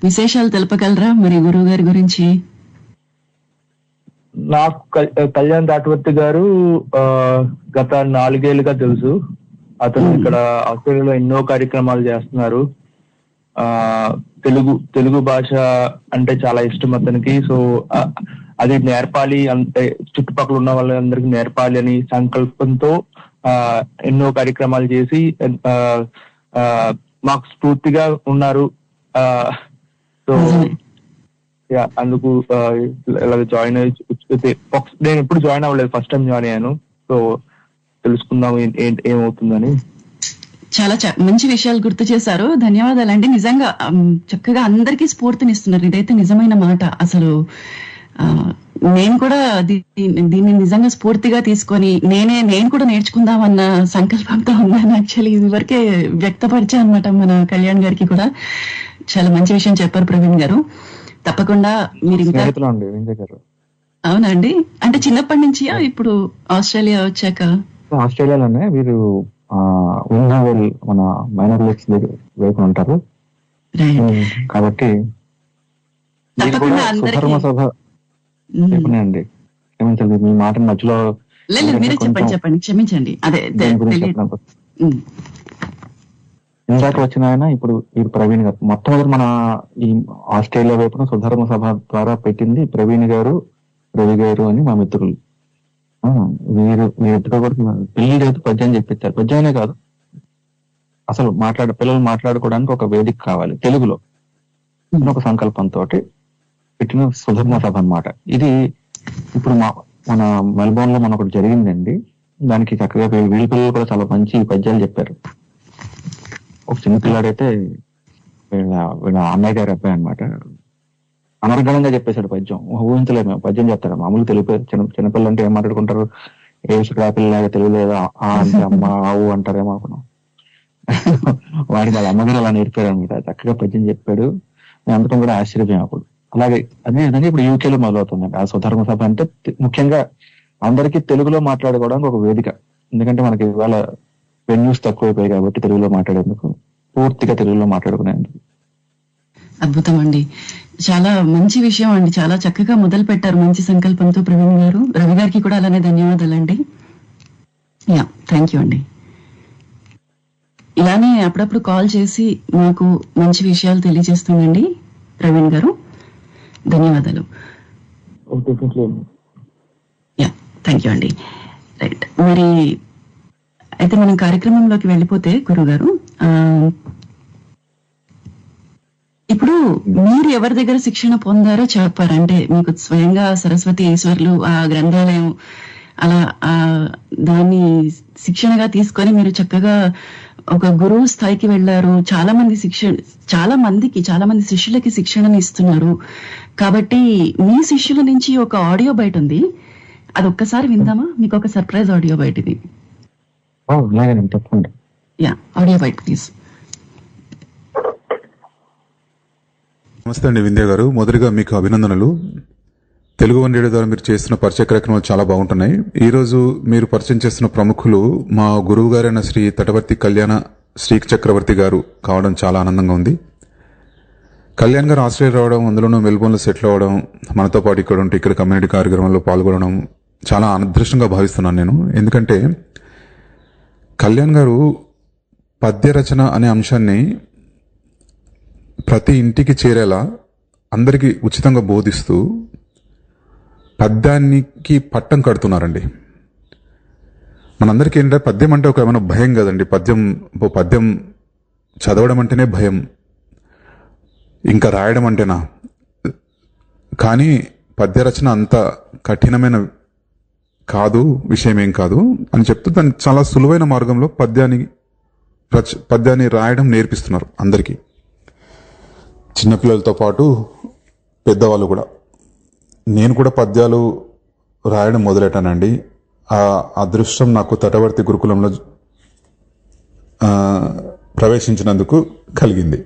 విశేషాలు తెలపగలరా మరి గురువు గారి గురించి? నాకు కళ్యాణ్ తటవర్తి గారు గత 4 ఏళ్లుగా తెలుసు. అతను ఇక్కడ ఆస్ట్రేలియాలో ఎన్నో కార్యక్రమాలు చేస్తున్నారు. తెలుగు భాష అంటే చాలా ఇష్టం అతనికి. సో అది నేర్పాలి, అంటే చుట్టుపక్కల ఉన్న వాళ్ళందరికీ నేర్పాలి అని సంకల్పంతో ఎన్నో కార్యక్రమాలు చేసి మాకు స్ఫూర్తిగా ఉన్నారు. సో నిజమే. అందుకు ఇలాగ జాయిన్ నేను ఎప్పుడు జాయిన్ అవ్వలేదు, ఫస్ట్ టైం జాయిన్ అయ్యాను. సో తెలుసుకుందాం ఏమవుతుందని. చాలా మంచి విషయాలు గుర్తు చేశారు, ధన్యవాదాలండి. నిజంగా చక్కగా అందరికీ స్ఫూర్తినిస్తున్నారు, ఇదైతే నిజమైన మాట. అసలు నేను కూడా దీన్ని నిజంగా స్ఫూర్తిగా తీసుకొని నేను కూడా నేర్చుకుందామన్న సంకల్పంతో ఉన్నాను. యాక్చువల్లీ ఇది వరకే వ్యక్తపరిచా అనమాట మన కళ్యాణ్ గారికి కూడా. చాలా మంచి విషయం చెప్పారు ప్రవీణ్ గారు. తప్పకుండా మీరు ఇంకా అవునా అండి, అంటే చిన్నప్పటి నుంచి ఇప్పుడు ఆస్ట్రేలియా వచ్చాక? ఆస్ట్రేలియాలోనే వీరు వింగావెల్ మన మైనర్ లీగ్స్ వైపు ఉంటారు కాబట్టి సుధర్మ సభ చెప్పండి, క్షమించండి మీ మాట మధ్యలో. లేదు మీరే చెప్పండి, క్షమించండి. అదే ఇందాక వచ్చిన ఆయన ఇప్పుడు ప్రవీణ్ గారు. మొట్టమొదటి మన ఈ ఆస్ట్రేలియా వైపున సుధర్మ సభ ద్వారా పెట్టింది ప్రవీణ్ గారు, రవి గారు అని మా మిత్రులు. వీరిద్దరు కూడా పిల్లలు చేతి పద్యం చెప్పించారు. పద్యమే కాదు, అసలు పిల్లలు మాట్లాడుకోవడానికి ఒక వేదిక కావాలి తెలుగులో, ఒక సంకల్పంతో పెట్టిన సుధర్మ సభ అన్నమాట. ఇది ఇప్పుడు మన మెల్బోర్న్ లో మనకు జరిగిందండి. దానికి చక్కగా వీళ్ళ పిల్లలు కూడా చాలా మంచి పద్యాలు చెప్పారు. ఒక చిన్న పిల్లాడైతే వీళ్ళ అన్నయ్య గారి అబ్బాయి అనమాట, అనర్గణంగా చెప్పేశాడు పద్యం. ఊహించలేదు, పద్యం చెప్తాడు. మామూలు తెలుగు చిన్నపిల్లలు అంటే ఏం మాట్లాడుకుంటారు, ఏసుడు ఆ పిల్లలాగా తెలుగు లేదా అంటే అమ్మ ఆవు అంటారేమో అనుకున్నాం. వాడికి వాళ్ళ అమ్మగారు అలా నేర్పారు అనమాట. చక్కగా పద్యం చెప్పాడు. నేను అందరం కూడా ఆశ్చర్యపోయాం అప్పుడు. అలాగే అదే విధంగా ఇప్పుడు యూకేలో మొదలవుతుందండి ఆ సుధర్మ సభ. అంటే ముఖ్యంగా అందరికీ తెలుగులో మాట్లాడుకోవడానికి ఒక వేదిక. ఎందుకంటే మనకి ఇవాళ వెన్యూస్ తక్కువైపోయాయి కాబట్టి తెలుగులో మాట్లాడేందుకు, పూర్తిగా తెలుగులో మాట్లాడుకునేందుకు. అద్భుతం అండి, చాలా మంచి విషయం అండి. చాలా చక్కగా మొదలు పెట్టారు మంచి సంకల్పంతో ప్రవీణ్ గారు. రవి గారికి కూడా అలానే ధన్యవాదాలండి. థ్యాంక్ యూ అండి. ఇలానే అప్పుడప్పుడు కాల్ చేసి మాకు మంచి విషయాలు తెలియజేస్తుందండి ప్రవీణ్ గారు. ధన్యవాదాలు. థ్యాంక్ యూ అండి. రైట్, మరి అయితే మనం కార్యక్రమంలోకి వెళ్ళిపోతే గురుగారు, ఇప్పుడు మీరు ఎవరి దగ్గర శిక్షణ పొందారో చెప్పారంటే, మీకు స్వయంగా సరస్వతి ఈశ్వర్లు ఆ గ్రంథాలయం అలా దాన్ని శిక్షణగా తీసుకొని మీరు చక్కగా ఒక గురువు స్థాయికి వెళ్ళారు. చాలా మంది శిష్యులకి శిక్షణని ఇస్తున్నారు. కాబట్టి మీ శిష్యుల నుంచి ఒక ఆడియో బయట ఉంది, అది ఒక్కసారి విందామా? మీకు ఒక సర్ప్రైజ్ ఆడియో బయట ఇది. ఆడియో బయట ప్లీజ్. నమస్తే అండి వింధ్య గారు, మొదటిగా మీకు అభినందనలు. తెలుగు వన్ రేడియో ద్వారా మీరు చేస్తున్న పరిచయ కార్యక్రమాలు చాలా బాగుంటున్నాయి. ఈరోజు మీరు పరిచయం చేస్తున్న ప్రముఖులు మా గురువు గారైన శ్రీ తటవర్తి కళ్యాణ శ్రీ చక్రవర్తి గారు కావడం చాలా ఆనందంగా ఉంది. కళ్యాణ్ గారు ఆస్ట్రేలియా రావడం, అందులోనూ మెల్బోర్న్లో సెటిల్ అవ్వడం, మనతో పాటు ఇక్కడ ఉంటే ఇక్కడ కమ్యూనిటీ కార్యక్రమంలో పాల్గొనడం చాలా అదృష్టంగా భావిస్తున్నాను నేను. ఎందుకంటే కళ్యాణ్ గారు పద్య రచన అనే అంశాన్ని ప్రతి ఇంటికి చేరేలా అందరికీ ఉచితంగా బోధిస్తూ పద్యానికి పట్టం కడుతున్నారండి. మనందరికీ ఏంటంటే పద్యం అంటే ఒక ఏమైనా భయం కదండి. పద్యం చదవడం అంటేనే భయం, ఇంకా రాయడం అంటేనా. కానీ పద్య రచన అంత కఠినమైన కాదు, విషయం ఏం కాదు అని చెప్తూ దాన్ని చాలా సులువైన మార్గంలో పద్యాన్ని రాయడం నేర్పిస్తున్నారు అందరికీ, చిన్నపిల్లలతో పాటు పెద్దవాళ్ళు కూడా. నేను కూడా పద్యాలు రాయడం మొదలెట్టానండి. ఆ అదృష్టం నాకు తటవర్తి గురుకులంలో ప్రవేశించినందుకు కలిగింది.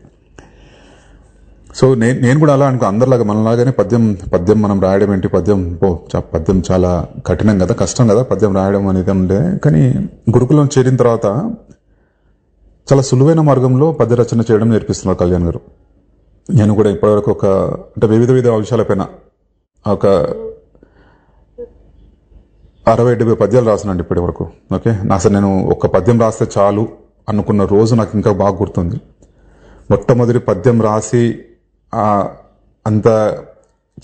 సో నేను కూడా అలా అందరిలాగా మనలాగానే పద్యం మనం రాయడం ఏంటి, పద్యం చాలా కఠినం కదా, కష్టం కదా పద్యం రాయడం అనేది ఉండే. కానీ గురుకులం చేరిన తర్వాత చాలా సులువైన మార్గంలో పద్య రచన చేయడం నేర్పిస్తున్నారు కళ్యాణ్ గారు. నేను కూడా ఇప్పటివరకు వివిధ అంశాలపైన ఒక 60-70 పద్యాలు రాసానండి ఇప్పటి వరకు. ఓకే, అసలు నేను ఒక పద్యం రాస్తే చాలు అనుకున్న రోజు నాకు ఇంకా బాగా గుర్తుంది. మొట్టమొదటి పద్యం రాసి అంత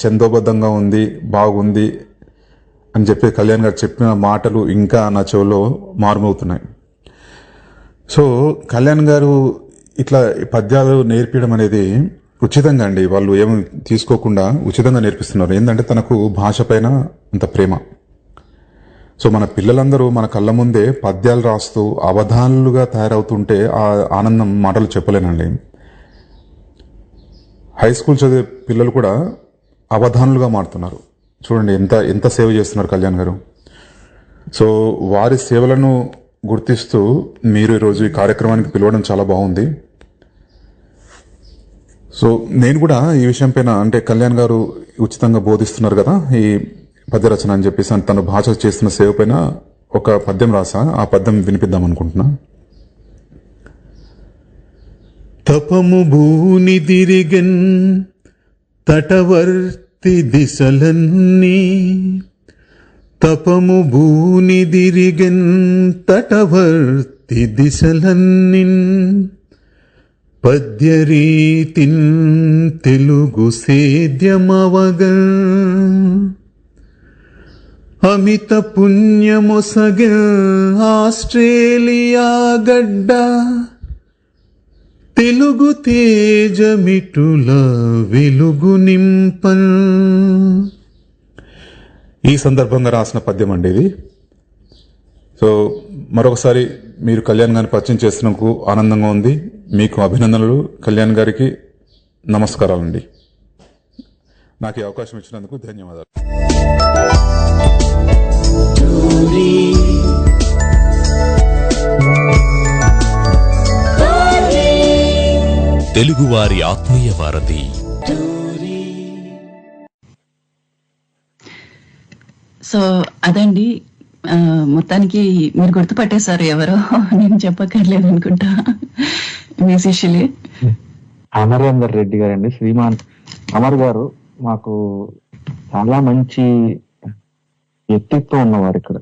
చందోబద్ధంగా ఉంది, బాగుంది అని చెప్పి కళ్యాణ్ గారు చెప్పిన మాటలు ఇంకా నా చెవిలో మారుమవుతున్నాయి. సో కళ్యాణ్ గారు ఇట్లా పద్యాలు నేర్పించడం అనేది ఉచితంగా అండి, వాళ్ళు ఏమి తీసుకోకుండా ఉచితంగా నేర్పిస్తున్నారు. ఏంటంటే తనకు భాష పైన అంత ప్రేమ. సో మన పిల్లలందరూ మన కళ్ళ ముందే పద్యాలు రాస్తూ అవధానులుగా తయారవుతుంటే ఆ ఆనందం మాటలు చెప్పలేనండి. హై స్కూల్ చదివే పిల్లలు కూడా అవధానులుగా మారుతున్నారు. చూడండి ఎంత ఎంత సేవ చేస్తున్నారు కళ్యాణ్ గారు. సో వారి సేవలను గుర్తిస్తూ మీరు ఈరోజు ఈ కార్యక్రమానికి పిలవడం చాలా బాగుంది. సో నేను కూడా ఈ విషయం పైన, అంటే కళ్యాణ్ గారు ఉచితంగా బోధిస్తున్నారు కదా ఈ పద్యరచన అని చెప్పేసి, తను భాష చేస్తున్న సేవ పైన ఒక పద్యం రాసా. ఆ పద్యం వినిపిద్దాం అనుకుంటున్నా. తపము భూని తిరిగన్ తటవర్తి దిశలన్నీ, తపము భూని తిరిగన్ తటవర్తి దిశలన్నిన్, పద్యరీతిన్ తెలుగు సేద్యమవగన్, అమిత పుణ్యమొసగ ఆస్ట్రేలియా గడ్డ, తెలుగు తేజమిటుల వెలుగు నింపన్. ఈ సందర్భంగా రాసిన పద్యం అండి ఇది. సో మరొకసారి మీరు కళ్యాణ్ గారిని పరిచయం చేస్తున్నందుకు ఆనందంగా ఉంది. మీకు అభినందనలు. కళ్యాణ్ గారికి నమస్కారాలండి. నాకు ఈ అవకాశం ఇచ్చినందుకు ధన్యవాదాలు. తెలుగువారి ఆత్మీయ వారధి. సో అదండి, మొత్తానికి మీరు గుర్తుపట్టేశారు ఎవరో, నేను చెప్పక్కర్లేదు అనుకుంటా. మీ శిష్యులే అమరేందర్ రెడ్డి గారండి. శ్రీమాన్ అమర్ గారు మాకు చాలా మంచి వ్యక్తిత్వం ఉన్నవారు ఇక్కడ.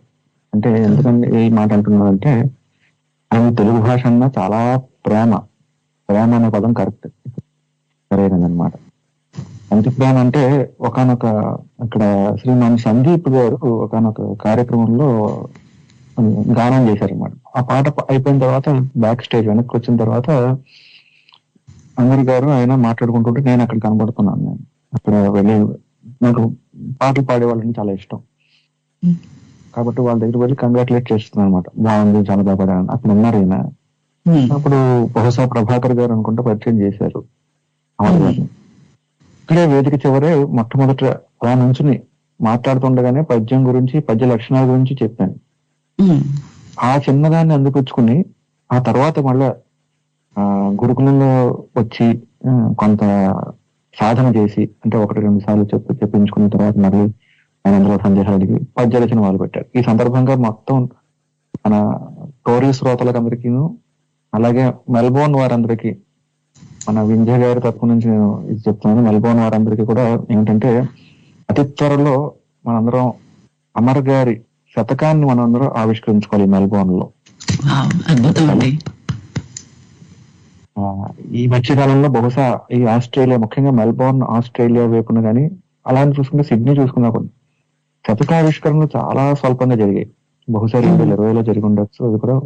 అంటే ఎందుకంటే ఈ మాట అంటున్నారంటే, ఆయన తెలుగు భాష అన్న చాలా ప్రేమ అనే పదం కరెక్ట్, సరైనదన్నమాట. ఎంత ప్రేమ అంటే ఒకనొక అక్కడ శ్రీమాన్ సందీప్ గారు ఒకనొక కార్యక్రమంలో గానం చేశారన్నమాట. ఆ పాట అయిపోయిన తర్వాత బ్యాక్ స్టేజ్ వెనక్కి వచ్చిన తర్వాత అమర్ గారు ఆయన మాట్లాడుకుంటుంటే నేను అక్కడ కనబడుతున్నాను. నేను అక్కడ వెళ్ళి, నాకు పాటలు పాడేవాళ్ళని చాలా ఇష్టం కాబట్టి వాళ్ళ దగ్గర వెళ్ళి కంగ్రాచులేట్ చేస్తున్నాను అనమాట. బాగుంది, చాలా బాగా పాడాను. అక్కడ ఉన్నారు ఈయన. అప్పుడు బహుశా ప్రభాకర్ గారు అనుకుంటే పరిచయం చేశారు అమర్ గారిని. ఇక్కడే వేదిక చివరే మొట్టమొదట అలా నుంచుని మాట్లాడుతుండగానే పద్యం గురించి, పద్య లక్షణాల గురించి చెప్పాను. ఆ చిన్నదాన్ని అందిపుచ్చుకుని ఆ తర్వాత మళ్ళా గురుకులంలో వచ్చి కొంత సాధన చేసి, అంటే 1-2 సార్లు చెప్పించుకున్న తర్వాత మళ్ళీ ఆయన అందులో సందేహాలు అడిగి పద్య రచన మొదలు పెట్టారు. ఈ సందర్భంగా మొత్తం మన టోరీ శ్రోతలకు అందరికీను, అలాగే మెల్బోర్న్ వారందరికీ, మన వింధ్య గారి తరపు నుంచి నేను ఇది చెప్తున్నాను, మెల్బోర్న్ వారందరికీ కూడా ఏమిటంటే, అతి త్వరలో మనందరం అమర్ గారి శతకాన్ని మనందరం ఆవిష్కరించుకోవాలి మెల్బోర్న్ లో. ఈ మధ్యకాలంలో బహుశా ఈ ఆస్ట్రేలియా, ముఖ్యంగా మెల్బోర్న్ ఆస్ట్రేలియా వైపున కానీ, అలాంటి చూసుకుంటే సిడ్నీ చూసుకున్నా కూడా శతకావిష్కరణలు చాలా స్వల్పంగా జరిగాయి. బహుశా 2020లో జరిగి ఉండొచ్చు. అది కూడా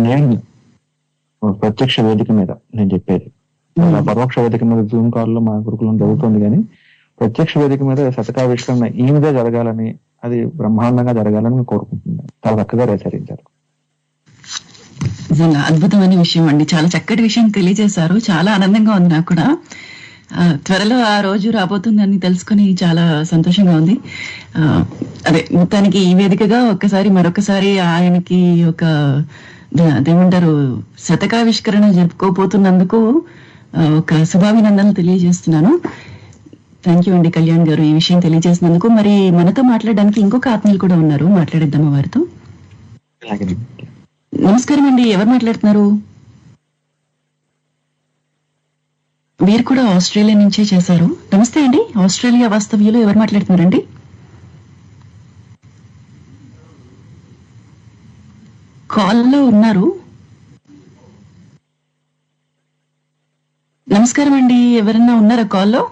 నేను ప్రత్యక్ష వేదిక మీద నేను చెప్పేది, పరోక్ష వేదిక మీద జూమ్ కాల్ లో మా గురుకులం జరుగుతుంది, కానీ ప్రత్యక్ష వేదిక మీద శతకావిష్కరణ ఈ మీద జరగాలని, అది బ్రహ్మాండంగా జరగాలని మేము కోరుకుంటున్నాం. చాలా చక్కగా రేచరించారు. నిజంగా అద్భుతమైన విషయం అండి, చాలా చక్కటి విషయం తెలియజేశారు. చాలా ఆనందంగా ఉంది నాకు కూడా. త్వరలో ఆ రోజు రాబోతుందని తెలుసుకుని చాలా సంతోషంగా ఉంది. అదే మొత్తానికి ఈ వేదికగా మరొకసారి ఆయనకి ఒక అదేమంటారు శతకావిష్కరణ జరుపుకోబోతున్నందుకు ఒక శుభాభినందనలు తెలియజేస్తున్నాను. థ్యాంక్ యూ అండి కళ్యాణ్ గారు, ఈ విషయం తెలియజేసినందుకు. మరి మనతో మాట్లాడడానికి ఇంకొక ఆత్మీయులు కూడా ఉన్నారు, మాట్లాడేద్దామా వారితో? నమస్కారం అండి, ఎవరు మాట్లాడుతున్నారు? వీరు కూడా ఆస్ట్రేలియా నుంచే చేశారు. నమస్తే అండి, ఆస్ట్రేలియా వాస్తవ్యులు ఎవరు మాట్లాడుతున్నారండి? కాల్లో ఉన్నారు. నమస్కారం అండి, ఎవరన్నా ఉన్నారా కాల్లో?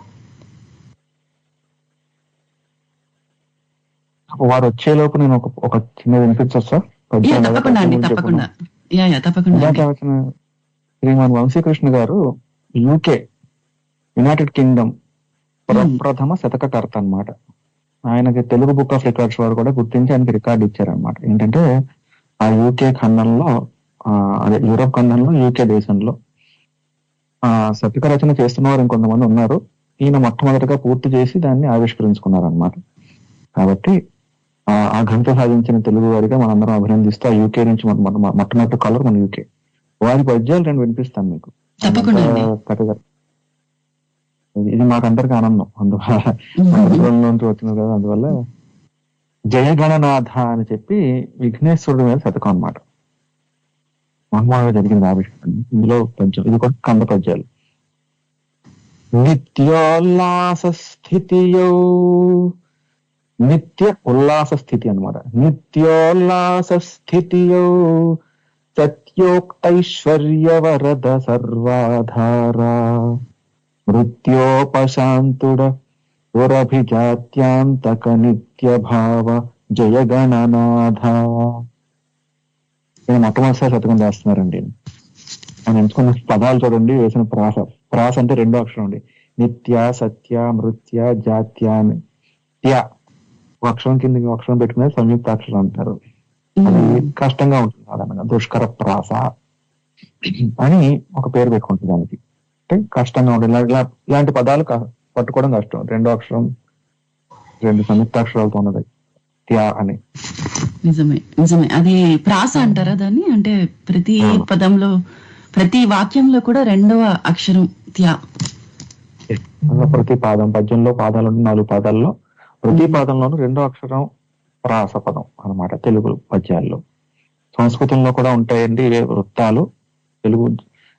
వారు వచ్చేలోపు నేను ఒక చిన్న వినిపించొచ్చా? తప్పకుండా అండి, తప్పకుండా. తప్పకుండా. శ్రీమాన్ వంశీకృష్ణ గారు యూకే యునైటెడ్ కింగ్డమ్ ప్రప్రథమ శతకకర్త అన్నమాట. ఆయనకి తెలుగు బుక్ ఆఫ్ రికార్డ్స్ వారు కూడా గుర్తించి ఆయనకి రికార్డు ఇచ్చారనమాట. ఏంటంటే ఆ యూకే ఖండంలో, అదే యూరోప్ ఖండంలో, యూకే దేశంలో శతక రచన చేస్తున్న వారు ఇంకొంతమంది ఉన్నారు. ఈయన మొట్టమొదటిగా పూర్తి చేసి దాన్ని ఆవిష్కరించుకున్నారనమాట. కాబట్టి ఆ ఘనత సాధించిన తెలుగు వారిగా మనందరం అభినందిస్తూ ఆ యూకే నుంచి మొట్టమొదటి కాలర్ మన యూకే. వారి పద్యాలు రెండు వినిపిస్తాను మీకు. ఇది మాకందరికి ఆనందం. అందువల్ల వచ్చింది కదా. అందువల్ల జయగణనాథ అని చెప్పి విఘ్నేశ్వరుడి మీద శతకం అన్నమాట. మహమ్మాగా జరిగింది ఆవిష్కరణ. ఇందులో పద్యం, ఇది కూడా కంద పద్యాలు. నిత్యోల్లాస స్థితియో, నిత్య ఉల్లాస స్థితి అన్నమాట. నిత్యోల్లాస స్థితియో సత్యోక్తైశ్వర్యవరద సర్వాధార మృత్యోపశాంతుడ పురభిజాత్యాంతక నిత్య భావ జయగణనాథ. నేను మొట్టమొదటిసారి శతకం చేస్తున్నారండి. ఆయన ఎంచుకున్న పదాలు చూడండి, వేసిన ప్రాస. ప్రాస అంటే రెండో అక్షరం అండి. నిత్య, సత్య, మృత్య, జాత్య, త్య. ఒక అక్షరం కింద అక్షరం పెట్టుకునేది సంయుక్తాక్షరం అంటారు. అది కష్టంగా ఉంటుంది సాధారణంగా. దుష్కర ప్రాస అని ఒక పేరు పెట్టుకుంటుంది దానికి. అంటే కష్టంగా ఉంటుంది. ఇలాంటి పదాలు పట్టుకోవడం కష్టం. రెండో అక్షరం, రెండు సంయుక్తాక్షరాలతో ఉన్నది త్యా అని. నిజమే నిజమే. అది ప్రాస అంటారా దాన్ని? అంటే ప్రతి పదంలో, ప్రతి వాక్యంలో కూడా రెండవ అక్షరం త్యా. ప్రతి పాదం, పద్యంలో పాదాలు 4 పాదాల్లో ప్రతి పాదంలోనూ రెండో అక్షరం ప్రాస పదం అన్నమాట తెలుగు పద్యాల్లో. సంస్కృతంలో కూడా ఉంటాయండి ఇవే వృత్తాలు. తెలుగు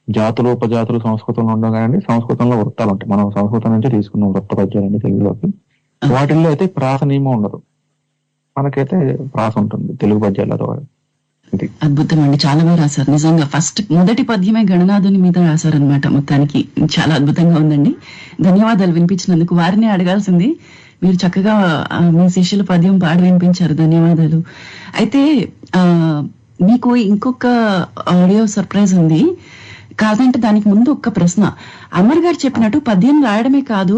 జాతులు, ఉపజాతులు సంస్కృతంలో ఉండవు కానీ సంస్కృతంలో వృత్తాలు ఉంటాయి. మనం సంస్కృతం నుంచి తీసుకున్న వృత్త పద్యాలండి తెలుగులోకి. వాటిల్లో అయితే ప్రాస నియమం ఉండదు, మనకైతే ప్రాస ఉంటుంది తెలుగు పద్యాలతో. అద్భుతం అండి, చాలా బాగా రాశారు నిజంగా. మొదటి పద్యమే గణనాథుని మీద రాశారనమాట. మొత్తానికి చాలా అద్భుతంగా ఉందండి. ధన్యవాదాలు వినిపించినందుకు. వారిని అడగాల్సింది, మీరు చక్కగా మీ శిష్యుల పద్యం పాడి వినిపించారు, ధన్యవాదాలు. అయితే మీకు ఇంకొక ఆడియో సర్ప్రైజ్ ఉంది. కాదంటే దానికి ముందు ఒక్క ప్రశ్న. అమర్ గారు చెప్పినట్టు పద్యం రాయడమే కాదు,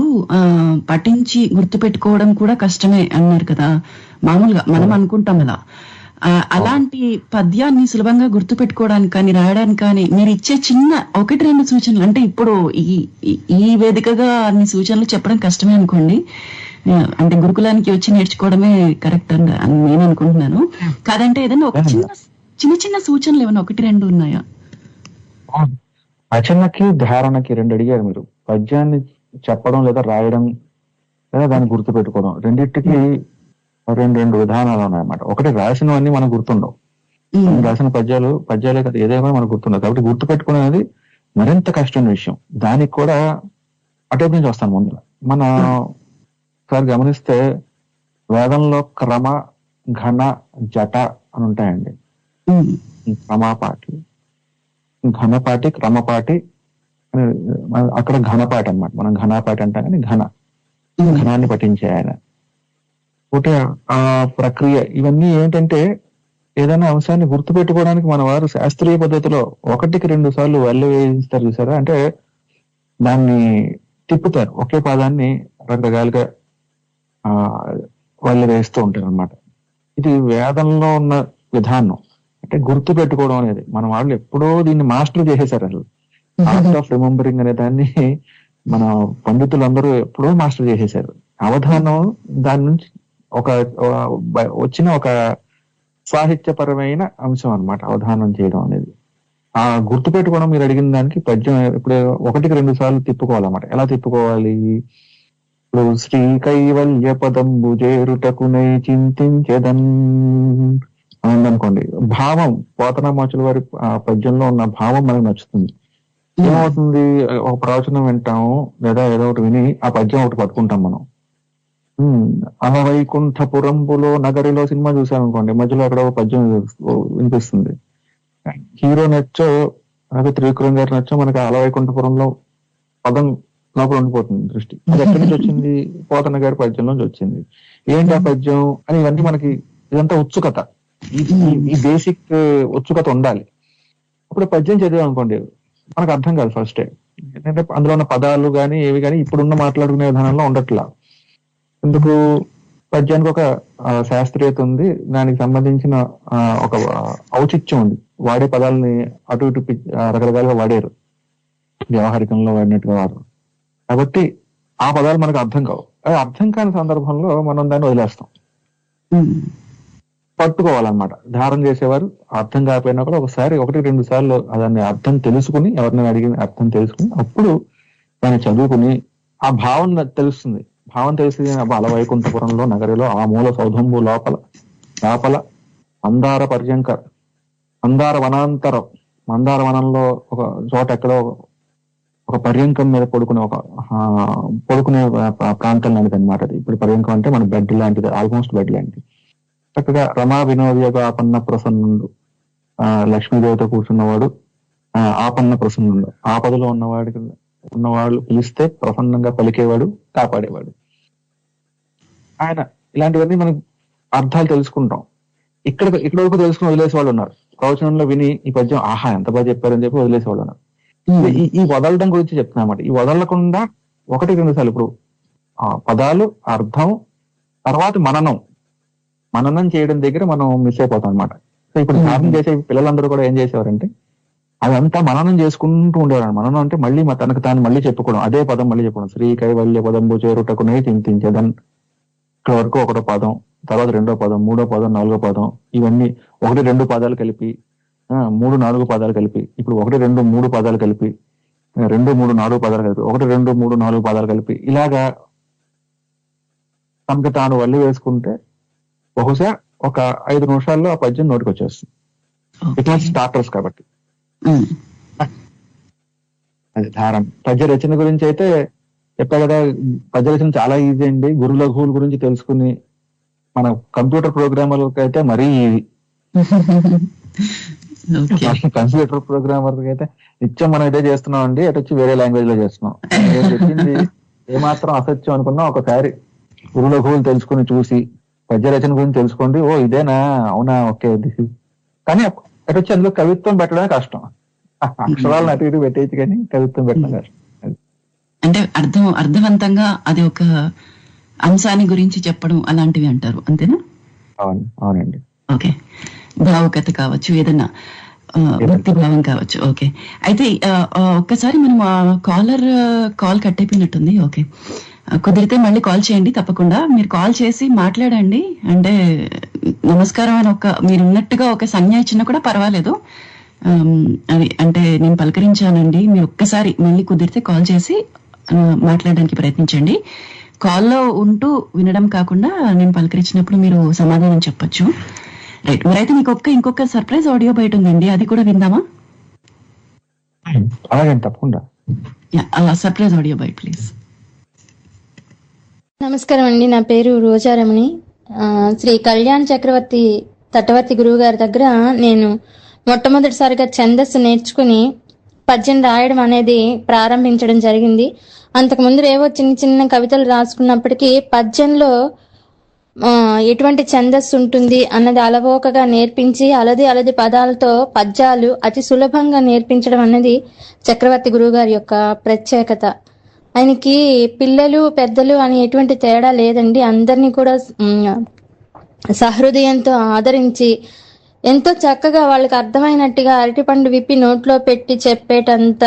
పఠించి గుర్తు పెట్టుకోవడం కూడా కష్టమే అన్నారు కదా. మామూలుగా మనం అనుకుంటాం అలా. అలాంటి పద్యాన్ని సులభంగా గుర్తు పెట్టుకోవడానికి కానీ రాయడానికి కానీ మీరు ఇచ్చే చిన్న 1-2 సూచనలు, అంటే ఇప్పుడు ఈ వేదికగా అన్ని సూచనలు చెప్పడం కష్టమే అనుకోండి, అంటే గురుకులానికి వచ్చి నేర్చుకోవడమే కరెక్ట్ అని నేను అనుకుంటున్నాను. కాదంటే ఏదైనా ఒక చిన్న సూచనలు ఏమైనా 1-2 ఉన్నాయా? రచనకి ధారణకి 2 అడిగారు మీరు. పద్యాన్ని చెప్పడం లేదా రాయడం లేదా దాన్ని గుర్తు పెట్టుకోవడం, రెండింటికి 2 విధానాలు ఉన్నాయన్నమాట. ఒకటి రాసినవన్నీ మనకు గుర్తుండవు. రాసిన పద్యాలే కదా ఏదైనా మనకు గుర్తుండవు. కాబట్టి గుర్తు పెట్టుకునేది మరింత కష్టమైన విషయం. దానికి కూడా అటువైపు నుంచి వస్తాను. ముందు మన ఒకసారి గమనిస్తే వేదంలో క్రమ, ఘన, జట అని ఉంటాయండి. క్రమపాటి, ఘనపాటి, క్రమపాటి. అక్కడ ఘనపాటి అన్నమాట. మనం ఘనపాటి అంటాం కానీ ఘనాన్ని పఠించే ఆయన. ఒకటి ఆ ప్రక్రియ. ఇవన్నీ ఏంటంటే ఏదైనా అంశాన్ని గుర్తు పెట్టుకోవడానికి మన వారు శాస్త్రీయ పద్ధతిలో 1-2 సార్లు వల్లె వేయిస్తారు చూసారా. అంటే దాన్ని తిప్పుతారు, ఒకే పాదాన్ని రకరకాలుగా వల్లె వేస్తూ ఉంటారు అనమాట. ఇది వేదంలో ఉన్న విధానం. అంటే గుర్తు పెట్టుకోవడం అనేది మన వాళ్ళు ఎప్పుడో దీన్ని మాస్టర్ చేసేసారు. అసలు ఆర్ట్ ఆఫ్ రిమెంబరింగ్ అనే దాన్ని మన పండితులందరూ ఎప్పుడో మాస్టర్ చేసేసారు. అవధానం దాని నుంచి వచ్చిన ఒక సాహిత్యపరమైన అంశం అన్నమాట అవధానం చేయడం అనేది. ఆ గుర్తు పెట్టుకోవడం మీరు అడిగిన దానికి పద్యం ఇప్పుడు 1-2 సార్లు తిప్పుకోవాలన్నమాట. ఎలా తిప్పుకోవాలి? ఇప్పుడు శ్రీ కైవల్య పదంబు చేరుటకునై చింతించెదన్ అనుకోండి. భావం, పోతనామాచుల వారి పద్యంలో ఉన్న భావం మనకు నచ్చుతుంది. ఏమవుతుంది, ఒక ప్రవచనం వింటాము లేదా ఏదో ఒకటి విని ఆ పద్యం ఒకటి పట్టుకుంటాం మనం. అలవైకుంఠపురంబులో నగరిలో సినిమా చూసామనుకోండి, మధ్యలో అక్కడ ఒక పద్యం వినిపిస్తుంది. హీరో నచ్చో అదే త్రివిక్రమ్ గారు నచ్చో మనకి అలవైకుంఠపురంలో పదం లోపల ఉండిపోతుంది దృష్టి. అది ఎక్కడి నుంచి వచ్చింది? పోతన గారి పద్యం నుంచి వచ్చింది. ఏంటి ఆ పద్యం అని ఇవన్నీ మనకి, ఇదంతా ఉత్సుకత, ఈ బేసిక్ ఉత్సుకత ఉండాలి. అప్పుడు పద్యం చదివామనుకోండి మనకు అర్థం కాదు ఫస్టే. ఏంటంటే అందులో ఉన్న పదాలు కానీ ఏవి కానీ ఇప్పుడున్న మాట్లాడుకునే విధానంలో ఉండట్లా. ఎందుకు పద్యానికి ఒక శాస్త్రీయత ఉంది, దానికి సంబంధించిన ఒక ఔచిత్యం ఉంది. వాడే పదాలని అటు ఇటు రకరకాలుగా వాడారు, వ్యవహారికంలో వాడినట్టుగా వాడరు. కాబట్టి ఆ పదాలు మనకు అర్థం కావు. అది అర్థం కాని సందర్భంలో మనం దాన్ని వదిలేస్తాం. పట్టుకోవాలన్నమాట. ధారణ చేసేవారు అర్థం కాకపోయినా కూడా ఒకసారి 1-2 సార్లు దాన్ని అర్థం తెలుసుకుని, ఎవరిని అడిగిన అర్థం తెలుసుకుని అప్పుడు దాన్ని చదువుకుని ఆ భావన తెలుస్తుంది. భావం తెలిసి అలా వైకుంఠపురంలో నగరిలో ఆ మూల సౌధంబు లోపల మందార పర్యంక మందార వనాంతరం, మందార వనంలో ఒక చోట ఎక్కడో ఒక పర్యంకం మీద పడుకునే ప్రాంతం లాంటిది అనమాట. అది ఇప్పుడు పర్యంకం అంటే మన బెడ్ లాంటిది, ఆల్మోస్ట్ బెడ్ లాంటిది. చక్కగా రమా వినోదయోగ ఆపన్న ప్రసన్నుడు, లక్ష్మీదేవితో కూర్చున్నవాడు ఆపన్న ప్రసన్నుడు. ఆపదలో ఉన్నవాళ్ళు పిలిస్తే ప్రసన్నంగా పలికేవాడు, కాపాడేవాడు ఆయన. ఇలాంటివన్నీ మనం అర్థాలు తెలుసుకుంటాం. ఇక్కడ వరకు తెలుసుకుని వదిలేసే వాళ్ళు ఉన్నారు. ప్రవచనంలో విని ఈ పద్యం ఆహా ఎంత బాగా చెప్పారని చెప్పి వదిలేసే వాళ్ళు ఉన్నారు. ఈ వదలడం గురించి చెప్తున్నమాట. ఈ వదలకుండా 1-2 సార్లు ఇప్పుడు పదాలు, అర్థం, తర్వాత మననం చేయడం దగ్గర మనం మిస్ అయిపోతాం అనమాట. సో ఇప్పుడు ధ్యానం చేసే పిల్లలందరూ కూడా ఏం చేసేవారంటే అదంతా మననం చేసుకుంటూ ఉండేవారు. మననం అంటే మళ్ళీ తనకు తాను మళ్ళీ చెప్పుకోవడం, అదే పదం మళ్ళీ చెప్పుకోవడం. శ్రీ కైవల్య పదంబు చేరుటకునే చింతించేదన్, ఇక్కడ వరకు 1వ పదం, తర్వాత 2వ పదం, 3వ పదం, 4వ పదం, ఇవన్నీ 1-2 పదాలు కలిపి 3-4 పదాలు కలిపి, ఇప్పుడు 1-2-3 పదాలు కలిపి 2-3-4 పదాలు కలిపి 1-2-3-4 పదాలు కలిపి ఇలాగా తనకు తాను వల్లి వేసుకుంటే బహుశా ఒక 5 నిమిషాల్లో ఆ పద్యం నోటికి వచ్చేస్తుంది. ఇట్లాంటి స్టార్టర్స్ కాబట్టి అది ధారణ. పద్య రచన గురించి అయితే చెప్పా కదా, పద్య రచన చాలా ఈజీ అండి. గురు లఘువుల గురించి తెలుసుకుని మన కంప్యూటర్ ప్రోగ్రామర్లకి అయితే మరీ ఈజీ. కంప్యూటర్ ప్రోగ్రామర్ అయితే నిత్యం మనం ఇదే చేస్తున్నాం అండి, అటు వచ్చి వేరే లాంగ్వేజ్ లో చేస్తున్నాం. చెప్పింది ఏమాత్రం అసత్యం అనుకున్నా ఒకసారి గురు లఘువులు తెలుసుకుని చూసి పద్య రచన గురించి తెలుసుకోండి. ఓ ఇదేనా, అవునా, ఓకే దిస్ ఇస్. కానీ అటు వచ్చి అందులో కవిత్వం పెట్టడమే కష్టం. అక్షరాలను అటు ఇటు పెట్టేసి కానీ కవిత్వం పెట్టడం కష్టం. అంటే అర్థవంతంగా అది ఒక అంశాన్ని గురించి చెప్పడం అలాంటివి అంటారు, అంతేనా? అవునండి. ఓకే, భావుకత కావచ్చు, ఏదన్నా భక్తి భావం కావచ్చు. ఓకే, అయితే ఒక్కసారి మనం కాల్ కట్ అయిపోయినట్టుంది. ఓకే, కుదిరితే మళ్ళీ కాల్ చేయండి తప్పకుండా. మీరు కాల్ చేసి మాట్లాడండి. అంటే నమస్కారం అని మీరు ఉన్నట్టుగా ఒక సంజ్ఞ ఇచ్చినా కూడా పర్వాలేదు. అది అంటే నేను పలకరించానండి, మీరు ఒక్కసారి మళ్ళీ కుదిరితే కాల్ చేసి మాట్లాడడానికి ప్రయత్నించండి. కాల్లో ఉంటూ వినడం కాకుండా నేను పలకరించినప్పుడు మీరు సమాధానం చెప్పొచ్చు. రైట్, మరైతే మీకు ఇంకొక సర్ప్రైజ్ ఆడియో బయట ఉందండి, అది కూడా విందామా? అలాగే, తప్పకుండా. Surprise audio by please. నమస్కారం అండి, నా పేరు రోజారమణి. శ్రీ కళ్యాణ్ చక్రవర్తి తటవర్తి గురువు గారి దగ్గర నేను మొట్టమొదటిసారిగా ఛందస్సు నేర్చుకుని పద్యం రాయడం అనేది ప్రారంభించడం జరిగింది. అంతకుముందు ఏవో చిన్న చిన్న కవితలు రాసుకున్నప్పటికీ పద్యంలో ఎటువంటి ఛందస్సు ఉంటుంది అన్నది అలవోకగా నేర్పించి అలది పదాలతో పద్యాలు అతి సులభంగా నేర్పించడం అన్నది చక్రవర్తి గురువు గారి యొక్క ప్రత్యేకత. ఆయనకి పిల్లలు పెద్దలు అని ఎటువంటి తేడా లేదండి. అందరినీ కూడా సహృదయంతో ఆదరించి ఎంతో చక్కగా వాళ్ళకి అర్థమైనట్టుగా అరటిపండు విప్పి నోట్లో పెట్టి చెప్పేటంత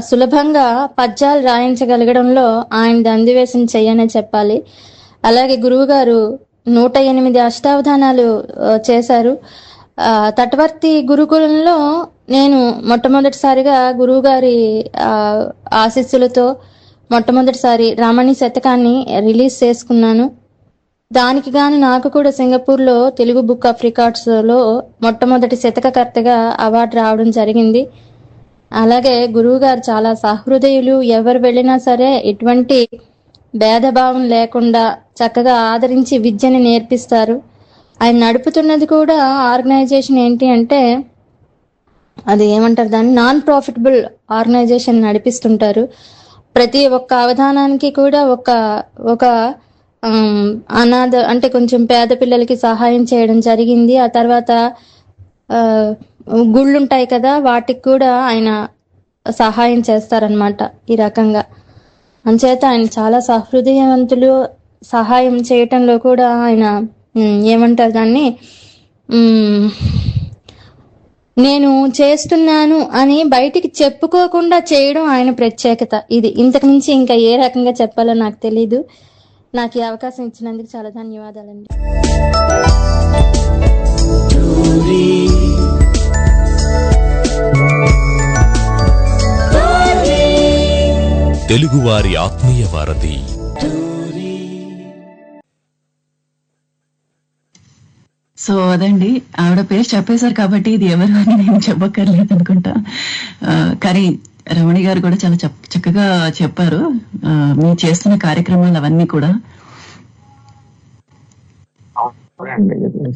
సులభంగా పద్యాలు రాయించగలగడంలో ఆయన అందివేశం చెయ్యనే చెప్పాలి. అలాగే గురువు గారు 108 అష్టావధానాలు చేశారు. తటవర్తి గురుకులంలో నేను మొట్టమొదటిసారిగా గురువు గారి ఆశీస్సులతో మొట్టమొదటిసారి రమణి శతకాన్ని రిలీజ్ చేసుకున్నాను. దానికి గాను నాకు కూడా సింగపూర్లో తెలుగు బుక్ ఆఫ్ రికార్డ్స్ లో మొట్టమొదటి శతకకర్తగా అవార్డు రావడం జరిగింది. అలాగే గురువు గారు చాలా సహృదయులు. ఎవరు వెళ్ళినా సరే ఎటువంటి భేదభావం లేకుండా చక్కగా ఆదరించి విద్యని నేర్పిస్తారు. ఆయన నడుపుతున్నది కూడా ఆర్గనైజేషన్ ఏంటి అంటే అది ఏమంటారు దాన్ని, నాన్ ప్రాఫిటబుల్ ఆర్గనైజేషన్ నడిపిస్తుంటారు. ప్రతి ఒక్క అవధానానికి కూడా ఒక అనాథ అంటే కొంచెం పేద పిల్లలకి సహాయం చేయడం జరిగింది. ఆ తర్వాత గుళ్ళుంటాయి కదా, వాటికి కూడా ఆయన సహాయం చేస్తారనమాట ఈ రకంగా. అంచేత ఆయన చాలా సహృదయవంతులు. సహాయం చేయటంలో కూడా ఆయన ఏమంటారు దాన్ని, నేను చేస్తున్నాను అని బయటికి చెప్పుకోకుండా చేయడం ఆయన ప్రత్యేకత. ఇది ఇంతకు మించి ఇంకా ఏ రకంగా చెప్పాలో నాకు తెలీదు. నాకు ఈ అవకాశం ఇచ్చినందుకు చాలా ధన్యవాదాలండి. తెలుగువారి ఆత్మీయ వారధి. సో అదండి, ఆవిడ పేరు చెప్పేశారు కాబట్టి ఇది ఎవరు అని నేను చెప్పక్కర్లేదు అనుకుంటా. కానీ రమణి గారు కూడా చాలా చక్కగా చెప్పారు మీరు చేస్తున్న కార్యక్రమాలు అవన్నీ కూడా.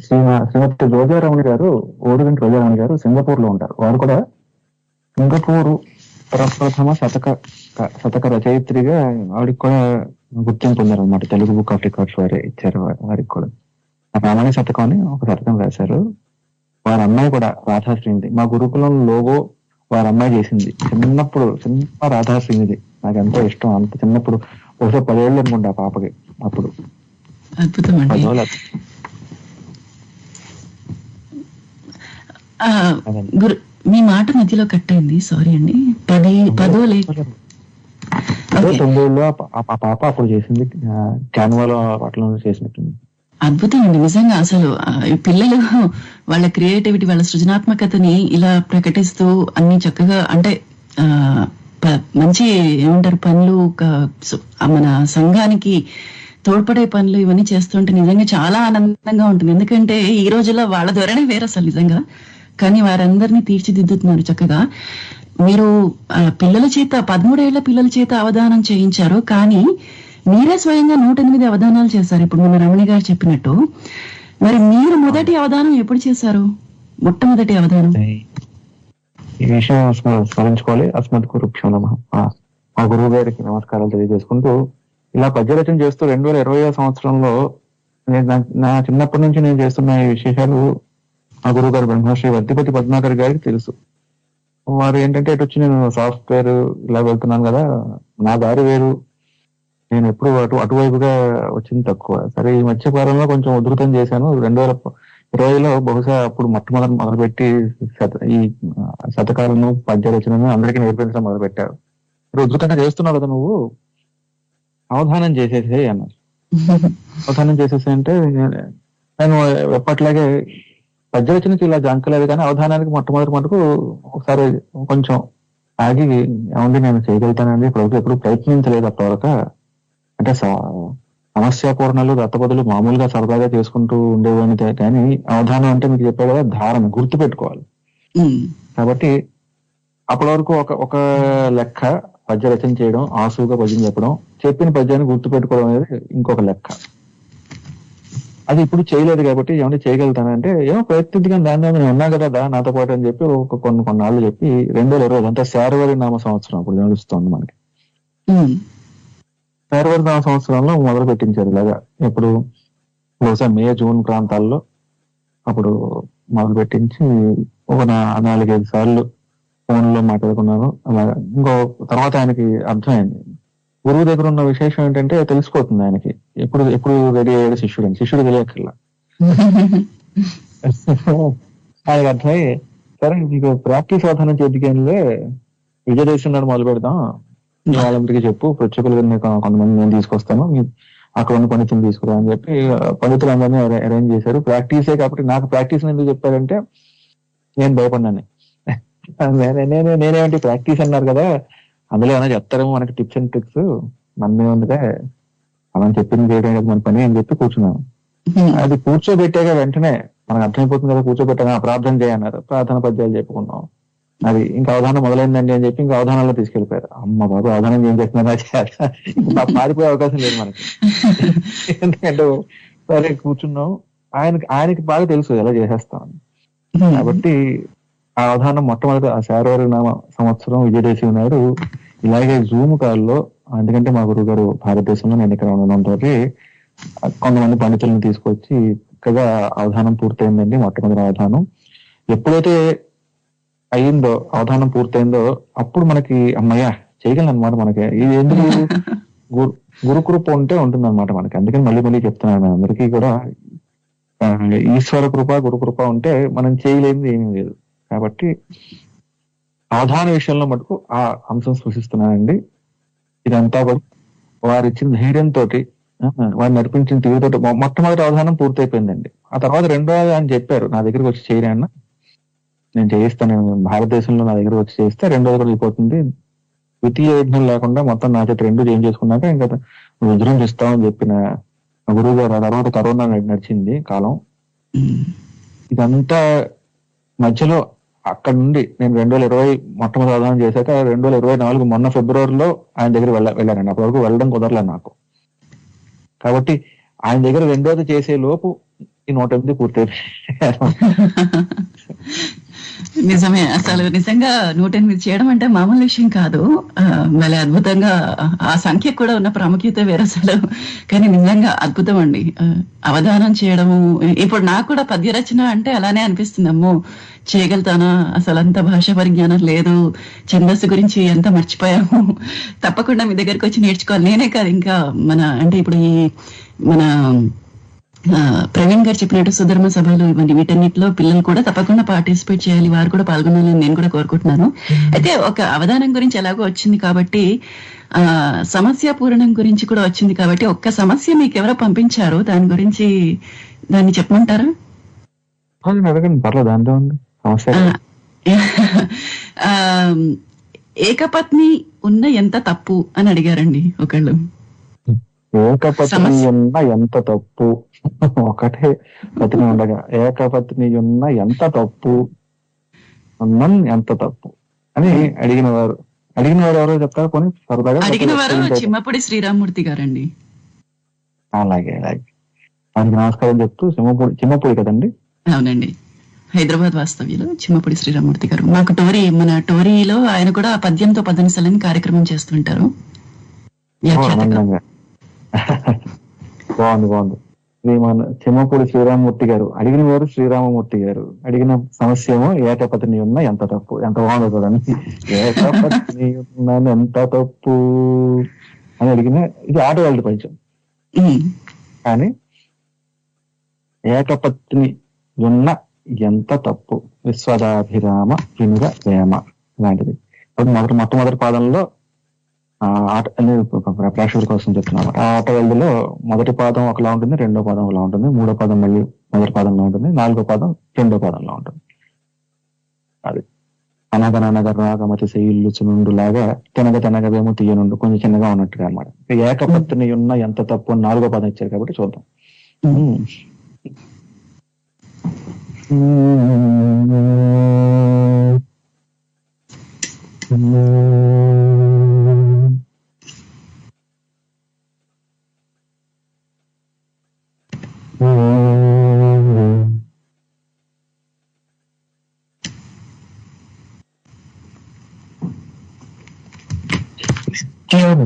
శ్రీమతి రోజారమణి గారు, ఓరుగంటి రోజారమణి గారు సింగపూర్ లో ఉంటారు. వారు కూడా సింగపూర్ ప్రప్రథమ శతక రచయిత్రిగా ఆవిడకి కూడా గుర్తింపు పొందారు అనమాట. తెలుగు బుక్ ఆఫ్ రికార్డ్స్ వారే ఇచ్చారు వారికి కూడా. రామాయణ శతకం అని ఒక శతకం రాశారు. వారి అమ్మాయి కూడా రాధాశ్రీనిది. మా గురుకులం లోగో వారి అమ్మాయి చేసింది. చిన్నప్పుడు చిన్న రాధాశ్రీనిది నాకు ఎంతో ఇష్టం. అంత చిన్నప్పుడు ఒకసారి 10 ఏళ్ళు అనుకుంటా పాపకి. అప్పుడు అద్భుతం అండి. మీ మాట మధ్యలో కట్ అయింది, సారీ అండి. 10 9 ఆ పాప అప్పుడు చేసింది, క్యాన్వాలో వాటిలో చేసినట్టుంది. అద్భుతం అండి నిజంగా. అసలు పిల్లలు వాళ్ళ క్రియేటివిటీ, వాళ్ళ సృజనాత్మకతని ఇలా ప్రకటిస్తూ అన్ని చక్కగా, అంటే మంచి ఏమంటారు పనులు, మన సంఘానికి తోడ్పడే పనులు ఇవన్నీ చేస్తుంటే నిజంగా చాలా ఆనందంగా ఉంటుంది. ఎందుకంటే ఈ రోజుల్లో వాళ్ళ ధోరణి వేరు అసలు నిజంగా. కానీ వారందరినీ తీర్చిదిద్దుతున్నారు చక్కగా. మీరు పిల్లల చేత 13 ఏళ్ల పిల్లల చేత అవధానం చేయించారు, కానీ మీరే స్వయంగా 108 అవధానాలు చేశారు ఇప్పుడు మన రమణి గారు చెప్పినట్టు. మరి మీరు మొదటి అవధానం ఎప్పుడు చేశారు? మొట్టమొదటి అవధానం ఈ విషయం స్మరించుకోవాలి. అస్మద్ గురుభ్యో నమః. మా గురువు గారికి నమస్కారాలు తెలియజేసుకుంటూ ఇలా పద్యరచన చేస్తూ 2020 సంవత్సరంలో నా చిన్నప్పటి నుంచి నేను చేస్తున్న ఈ విశేషాలు మా గురువు గారు బ్రహ్మశ్రీ వద్దిపతి పద్మాకర్ గారికి తెలుసు. వారు ఏంటంటే ఇటు వచ్చి నేను సాఫ్ట్వేర్ ఇలా వెళ్తున్నాను కదా, నా దారి వేరు, నేను ఎప్పుడు అటువైపుగా వచ్చింది తక్కువ. సరే ఈ మధ్య కాలంలో కొంచెం ఉధృతం చేశాను. 2020లో బహుశా అప్పుడు మొదలుపెట్టి ఈ శతకాలను పద్య రచనను అందరికీ నేర్పించడం మొదలుపెట్టారు. ఉధృతంగా చేస్తున్నావు కదా నువ్వు, అవధానం చేసేసే అన్నారు. అవధానం చేసేసి అంటే నేను ఎప్పట్లాగే పద్య రచనకి ఇలా జంకలేదు, కానీ అవధానానికి మొట్టమొదటి మటుకు ఒకసారి కొంచెం ఆగి ఏమండి నేను చేయగలుగుతానండి, ఎప్పుడు ప్రయత్నించలేదు అప్పటివరకు. అంటే సమస్యాపూర్ణలు దత్తపదులు మామూలుగా సరదాగా చేసుకుంటూ ఉండేవాడిని, కానీ అవధానం అంటే మీకు చెప్పే కదా ధారణ గుర్తు పెట్టుకోవాలి. కాబట్టి అప్పటి వరకు ఒక లెక్క పద్య రచన చేయడం, ఆసుగా పద్యం చెప్పడం, చెప్పిన పద్యాన్ని గుర్తు పెట్టుకోవడం అనేది ఇంకొక లెక్క. అది ఇప్పుడు చేయలేదు కాబట్టి ఏమంటే చేయగలుగుతానంటే ఏమో ప్రయత్నించగా దాన్ని నేను ఉన్నా కదా నాతో పాటు అని చెప్పి కొన్నాళ్ళు చెప్పి 2020 అంతా శార్వరి నామ సంవత్సరం అప్పుడు నడుస్తుంది మనకి. శార్వరి నామ సంవత్సరంలో మొదలు పెట్టించారు ఇలాగా. ఎప్పుడు బహుశా మే జూన్ ప్రాంతాల్లో అప్పుడు మొదలు పెట్టించి ఒక 4-5 సార్లు ఫోన్ లో మాట్లాడుకున్నాను. అలాగా ఇంకో తర్వాత ఆయనకి అర్థమైంది. గురువు దగ్గర ఉన్న విశేషం ఏంటంటే తెలిసిపోతుంది ఆయనకి ఎప్పుడు రెడీ అయ్యాడు శిష్యుడు తెలియక్కర్లా. ఆయనకు అర్థమై సరే నీకు ప్రాక్టీస్ అవధానం చేతికేంలే, విజయదేశం నాడు మొదలు పెడదాం, వాళ్ళందరికీ చెప్పు, ప్రత్యేకులుగా కొంతమంది నేను తీసుకొస్తాను, అక్కడ ఉన్న పండితులు తీసుకురా అని చెప్పి పండితులందరినీ అరేంజ్ చేశారు. ప్రాక్టీసే కాబట్టి నాకు ప్రాక్టీస్ ఎందుకు చెప్పారంటే నేను భయపడినాను. నేనేమంటే ప్రాక్టీస్ అన్నారు కదా, అందులో ఏమైనా చెప్తారేమో మనకి టిప్స్ అండ్ ట్రిక్స్, మన ఉందిగా మనం చెప్పింది చేయడం మన పని అని చెప్పి కూర్చున్నాను. అది కూర్చోబెట్టాక వెంటనే మనకు అర్థమైపోతుంది కదా, కూర్చోబెట్టాక ప్రార్థన చేయన్నారు, ప్రార్థన పద్యాలు చెప్పుకున్నాం. అది ఇంకా అవధానం మొదలైందండి అని చెప్పి ఇంకా అవధానంలో తీసుకెళ్లిపోయారు. అమ్మ బాబు అవధానం ఏం చేస్తున్నా పారిపోయే అవకాశం లేదు మనకి. ఎందుకంటే సరే కూర్చున్నాం, ఆయనకి బాగా తెలుసు ఎలా చేసేస్తాం. కాబట్టి ఆ అవధానం మొట్టమొదటి ఆ శార్వరి నామ సంవత్సరం విజయదశమి నాడు ఇలాగే జూమ్ కాల్లో, ఎందుకంటే మా గురువు గారు భారతదేశంలో నేను ఇక్కడ ఉండడంతో కొంతమంది పండితులను తీసుకొచ్చి చక్కగా అవధానం పూర్తయిందండి. మొట్టమొదటి అవధానం ఎప్పుడైతే అయిందో, అవధానం పూర్తయిందో, అప్పుడు మనకి అమ్మయ్య చేయగలను అనమాట. మనకి ఇది ఎందుకు గురుకృప ఉంటే ఉంటుంది అనమాట మనకి. అందుకని మళ్ళీ మళ్ళీ చెప్తున్నాను అందరికీ కూడా, ఈశ్వర కృప గురుకృప ఉంటే మనం చేయలేనిది ఏమీ లేదు. కాబట్టి అవధాన విషయంలో మటుకు ఆ అంశం సూచిస్తున్నానండి. ఇదంతా కూడా వారు ఇచ్చిన ధైర్యంతో, వారు నడిపించిన తీరుతో మొట్టమొదటి అవధానం పూర్తయిపోయిందండి. ఆ తర్వాత రెండోది అని చెప్పారు, నా దగ్గరికి వచ్చి చేయరా అన్న, నేను చేయిస్తాను, భారతదేశంలో నా దగ్గర వచ్చి చేస్తే రెండోది కూడా అయిపోతుంది, ద్వితీయ యజ్ఞం లేకుండా మొత్తం నా చేతి రెండు చేంజ్ చేసుకున్నాక ఇంకా విజృంభిస్తామని చెప్పిన గురువు గారు. ఆ తర్వాత కరోనా నడిచింది కాలం. ఇదంతా మధ్యలో అక్కడ నుండి నేను 2020 మొట్టమొదటి అవధానం చేశాక 2024 మొన్న ఫిబ్రవరిలో ఆయన దగ్గర వెళ్ళానండి. అప్పటి వరకు వెళ్ళడం కుదరలేదు నాకు. కాబట్టి ఆయన దగ్గర రెండోది చేసే లోపు ఈ 108 పూర్తయింది. నిజమే, అసలు నిజంగా 108 చేయడం అంటే మామూలు విషయం కాదు. మళ్ళీ అద్భుతంగా ఆ సంఖ్య కూడా ఉన్న ప్రాముఖ్యత వేరే అసలు. కానీ నిజంగా అద్భుతం అండి అవధానం చేయడము. ఇప్పుడు నాకు కూడా పద్య రచన అంటే అలానే అనిపిస్తుంది, అమ్మో చేయగలుగుతానా, అసలు అంత భాషా పరిజ్ఞానం లేదు, ఛందస్సు గురించి ఎంత మర్చిపోయాము, తప్పకుండా మీ దగ్గరికి వచ్చి నేర్చుకోవాలి. నేనే కాదు, ఇంకా మన అంటే ఇప్పుడు ఈ మన ప్రవీణ్ గారు చెప్పినట్టు సుధర్మ సభలు ఇవన్నీ వీటన్నిటిలో పిల్లలు కూడా తప్పకుండా పార్టిసిపేట్ చేయాలి, వారు కూడా పాల్గొనాలని నేను కూడా కోరుకుంటున్నాను. అయితే ఒక అవధానం గురించి ఎలాగో వచ్చింది కాబట్టి సమస్య పూరణం గురించి కూడా వచ్చింది కాబట్టి ఒక్క సమస్య మీకు ఎవరో పంపించారు, దాని గురించి దాన్ని చెప్పమంటారా? అడగండి, పర్లేదు, దాంట్లో ఉంది సమస్య. ఏకపత్ని ఉన్న ఎంత తప్పు అని అడిగారండి ఒకళ్ళు. ఏకపత్ని ఉన్న ఎంత తప్పు, ఒకటే పత్ని ఉండగా ఏకపత్ని ఉన్న ఎంత తప్పు, ఎంత తప్పు అని అడిగిన వారు ఎవరో చెప్తారు. కొని సరదాగా అడిగిన వారు చిమ్మపూడి శ్రీరామూర్తి గారండి. అలాగే వారికి నమస్కారం చెప్తూ, చిమ్మపూడి కదండి? అవునండి, హైదరాబాద్ వాస్తవ్యులు చిమ్మపూడి శ్రీరామూర్తి గారు. మాకు మన టోరీలో ఆయన కూడా పద్యంతో పదనిసలని కార్యక్రమం చేస్తుంటారు. బాగుంది. మన చిమ్మపూడి శ్రీరామమూర్తి గారు అడిగిన వారు శ్రీరామమూర్తి గారు అడిగిన సమస్య ఏమో ఏకపత్ని ఉన్న ఎంత తప్పు. ఎంత బాగుంది చూడండి, ఏకపత్ని ఉన్న ఎంత తప్పు అని అడిగిన. ఇది ఆటో వాళ్ళ పంచం. కానీ ఏకపత్ని ఉన్న ఎంత తప్పు, విశ్వదాభిరామ వినుర వేమ ఇలాంటిది. మొట్టమొదటి పాదంలో ప్రేక్షకుల కోసం చెప్తున్నాను. ఆ ఆట వెల్దిలో మొదటి పాదం ఒకలా ఉంటుంది, రెండో పాదం ఒకలా ఉంటుంది, మూడో పాదం మళ్ళీ మొదటి పాదంలో ఉంటుంది, నాలుగో పాదం రెండో పాదంలో ఉంటుంది. అది అనగననగ రాగమతి శైల్లు చునుండు లాగా తెనగవేమో తీయనుండు, కొంచెం చిన్నగా ఉన్నట్టుగా అనమాట. ఏకపత్ని ఉన్న ఎంత తప్పు అని నాలుగో పాదం ఇచ్చారు కాబట్టి చూద్దాం.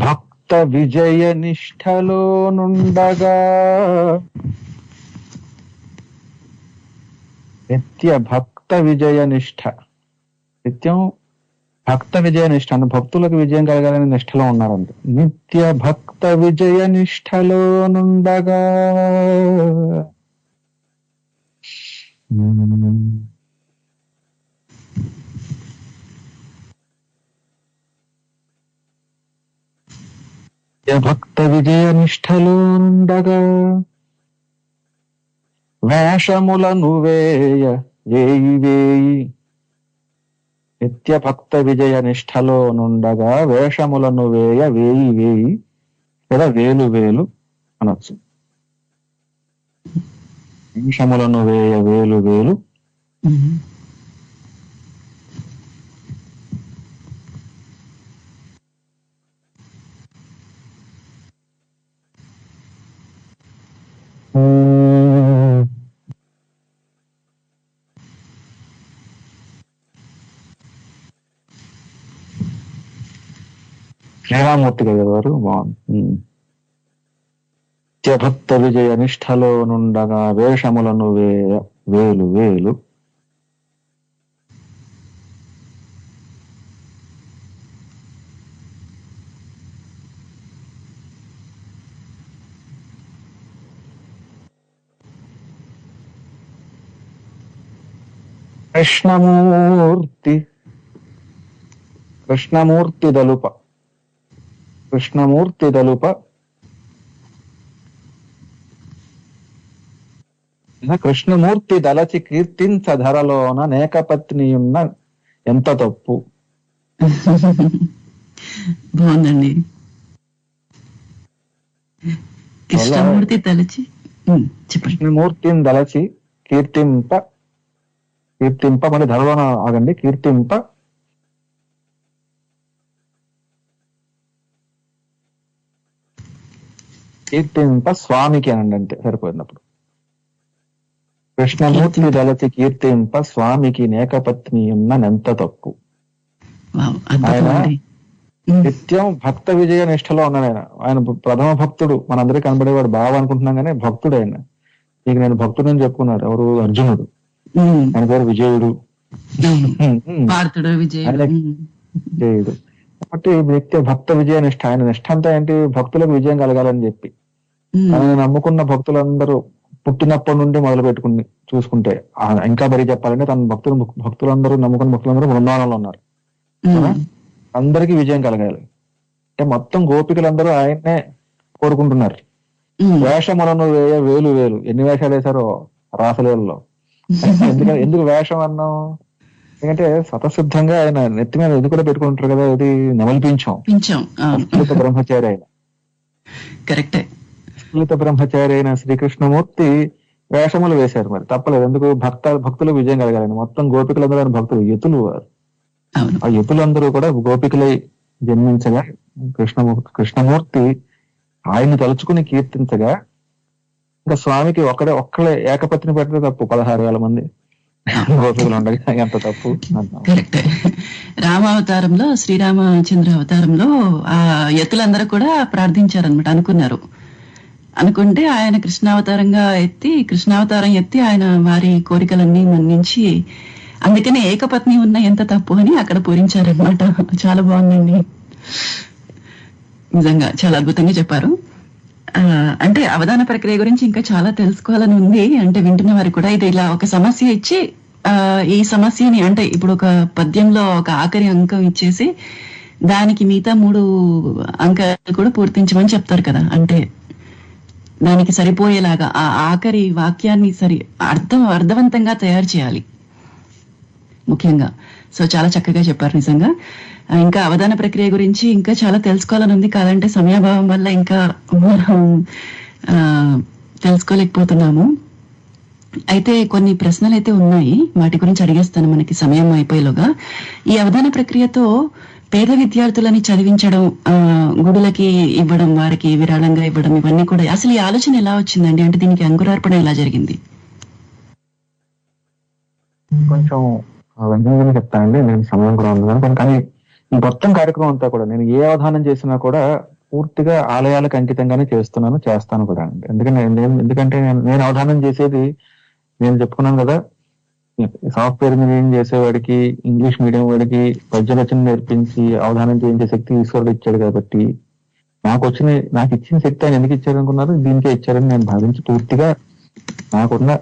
భక్త విజయ నిష్ఠలో నుండగా నిత్య భక్త విజయ నిష్ఠ, నిత్యం భక్త విజయ నిష్ఠ అంటే భక్తులకు విజయం కలగాలని నిష్ఠలో ఉన్నారంట. నిత్య భక్త విజయ నిష్ఠలో నుండగా భక్త విజయ నిష్ఠలో నుండగా వేషములను వేయి నిత్య భక్త విజయ నిష్ఠలో నుండగా వేషములను వేయి లేదా వేలు అనొచ్చు. వేషములను వేలు శ్రీరామూర్తి గారు బాగుంది. నిత్యభక్త విజయ నిష్ఠలో నుండగా వేషములను వేలు కృష్ణమూర్తి దలుప కృష్ణమూర్తి దలచి కీర్తించ ధరలోన నేకపత్నియున్న ఎంత తప్పు. బాగుందండి. కృష్ణమూర్తి తలచి చెప్పండి. కృష్ణమూర్తిని దలచి కీర్తింప మళ్ళీ ధరలోన ఆగండి. కీర్తింప స్వామికి అనండి, అంతే సరిపోయినప్పుడు. కృష్ణమూర్తి దళచి కీర్తింప స్వామికి నేకపత్ని ఉన్ననెంత తప్పు. ఆయన నిత్యం భక్త విజయ నిష్టలో ఉన్నాడు. ఆయన ప్రథమ భక్తుడు, మనందరికీ కనబడేవాడు బావ అనుకుంటున్నాం కానీ భక్తుడు ఆయన. నీకు నేను భక్తుడు అని చెప్పుకున్నాడు ఎవరు? అర్జునుడు. ఆయన పేరు విజయుడు. విజయుడు కాబట్టి నిత్య భక్త విజయ నిష్ఠ. ఆయన నిష్ఠ అంతా ఏంటి? భక్తులకు విజయం కలగాలని చెప్పి. ఆయన నమ్ముకున్న భక్తులందరూ పుట్టినప్పటి నుండి మొదలు పెట్టుకుని చూసుకుంటే, ఇంకా మరీ చెప్పాలంటే తన భక్తులందరూ నమ్ముకున్న భక్తులందరూ బృందావనంలో ఉన్నారు. అందరికీ విజయం కలగాలి అంటే మొత్తం గోపికలందరూ ఆయన్నే కోరుకుంటున్నారు. వేషములను వేలు ఎన్ని వేషాలు వేశారో రాసలీలలో. ఎందుకు వేషం అన్నాం? ఎందుకంటే స్వతసిద్ధంగా ఆయన నెత్తి మీద ఎందుకు కూడా పెట్టుకుంటారు కదా, ఇది నమల్పించాం. బ్రహ్మచారి ఆయన, బ్రహ్మచారి అయిన శ్రీకృష్ణమూర్తి వేషములు వేశారు. మరి తప్పలేదు, ఎందుకు? భక్తులకు విజయం కలగాలని. మొత్తం గోపికలందరూ ఆయన భక్తులు, యతులు వారు. ఆ యతులందరూ కూడా గోపికలై జన్మించగా కృష్ణమూర్తి ఆయన్ని తలుచుకుని కీర్తించగా, ఇంకా స్వామికి ఒక్కడే ఏకపత్ని పెట్టిన తప్పు. 16,000 మంది గోపికలు ఉండగా ఎంత తప్పు. కరెక్ట్. రామావతారంలో, శ్రీరామచంద్ర అవతారంలో ఆ యతులందరూ కూడా ప్రార్థించారనమాట. అనుకుంటే ఆయన కృష్ణావతారం ఎత్తి ఆయన వారి కోరికలన్నీ మన్నించి, అందుకనే ఏకపత్ని ఉన్న ఎంత తప్పు అని అక్కడ పూరించారనమాట. చాలా బాగుందండి, నిజంగా చాలా అద్భుతంగా చెప్పారు. అంటే అవధాన ప్రక్రియ గురించి ఇంకా చాలా తెలుసుకోవాలని ఉంది. అంటే వింటున్న వారికి కూడా ఇది ఇలా ఒక సమస్య ఇచ్చి, ఈ సమస్యని అంటే ఇప్పుడు ఒక పద్యంలో ఒక ఆఖరి అంకం ఇచ్చేసి దానికి మిగతా 3 అంకాలు కూడా పూర్తించమని చెప్తారు కదా. అంటే దానికి సరిపోయేలాగా ఆ ఆఖరి వాక్యాన్ని అర్థవంతంగా తయారు చేయాలి ముఖ్యంగా. సో చాలా చక్కగా చెప్పారు నిజంగా. ఇంకా అవధాన ప్రక్రియ గురించి ఇంకా చాలా తెలుసుకోవాలని ఉంది, కాదంటే సమయాభావం వల్ల ఇంకా మనం తెలుసుకోలేకపోతున్నాము. అయితే కొన్ని ప్రశ్నలు అయితే ఉన్నాయి, వాటి గురించి అడిగేస్తాను మనకి సమయం అయిపోయేలోగా. ఈ అవధాన ప్రక్రియతో పేద విద్యార్థులని చదివించడం, గుడులకి ఇవ్వడం, వారికి విరాళంగా ఇవ్వడం, ఇవన్నీ కూడా అసలు ఈ ఆలోచన ఎలా వచ్చిందండి? అంటే దీనికి అంకురార్పణ ఎలా జరిగింది? కొంచెం వెంటనే చెప్తానండి, నేను సమయం కూడా ఉన్నాను. కానీ ఈ మొత్తం కార్యక్రమం అంతా కూడా నేను ఏ అవధానం చేసినా కూడా పూర్తిగా ఆలయాలకు అంకితంగానే చేస్తాను కూడా అండి. ఎందుకంటే నేను అవధానం చేసేది, నేను చెప్పుకున్నాను కదా, సాఫ్ట్వేర్ ఇంజనీరింగ్ చేసేవాడికి, ఇంగ్లీష్ మీడియం వాడికి పద్య రచన నేర్పించి అవధానం చేయించే శక్తి ఈశ్వరుడు ఇచ్చాడు. కాబట్టి నాకు ఇచ్చిన శక్తి ఆయన ఎందుకు ఇచ్చారు అనుకున్నారు? దీనికే ఇచ్చారని నేను భావించి పూర్తిగా నాకున్న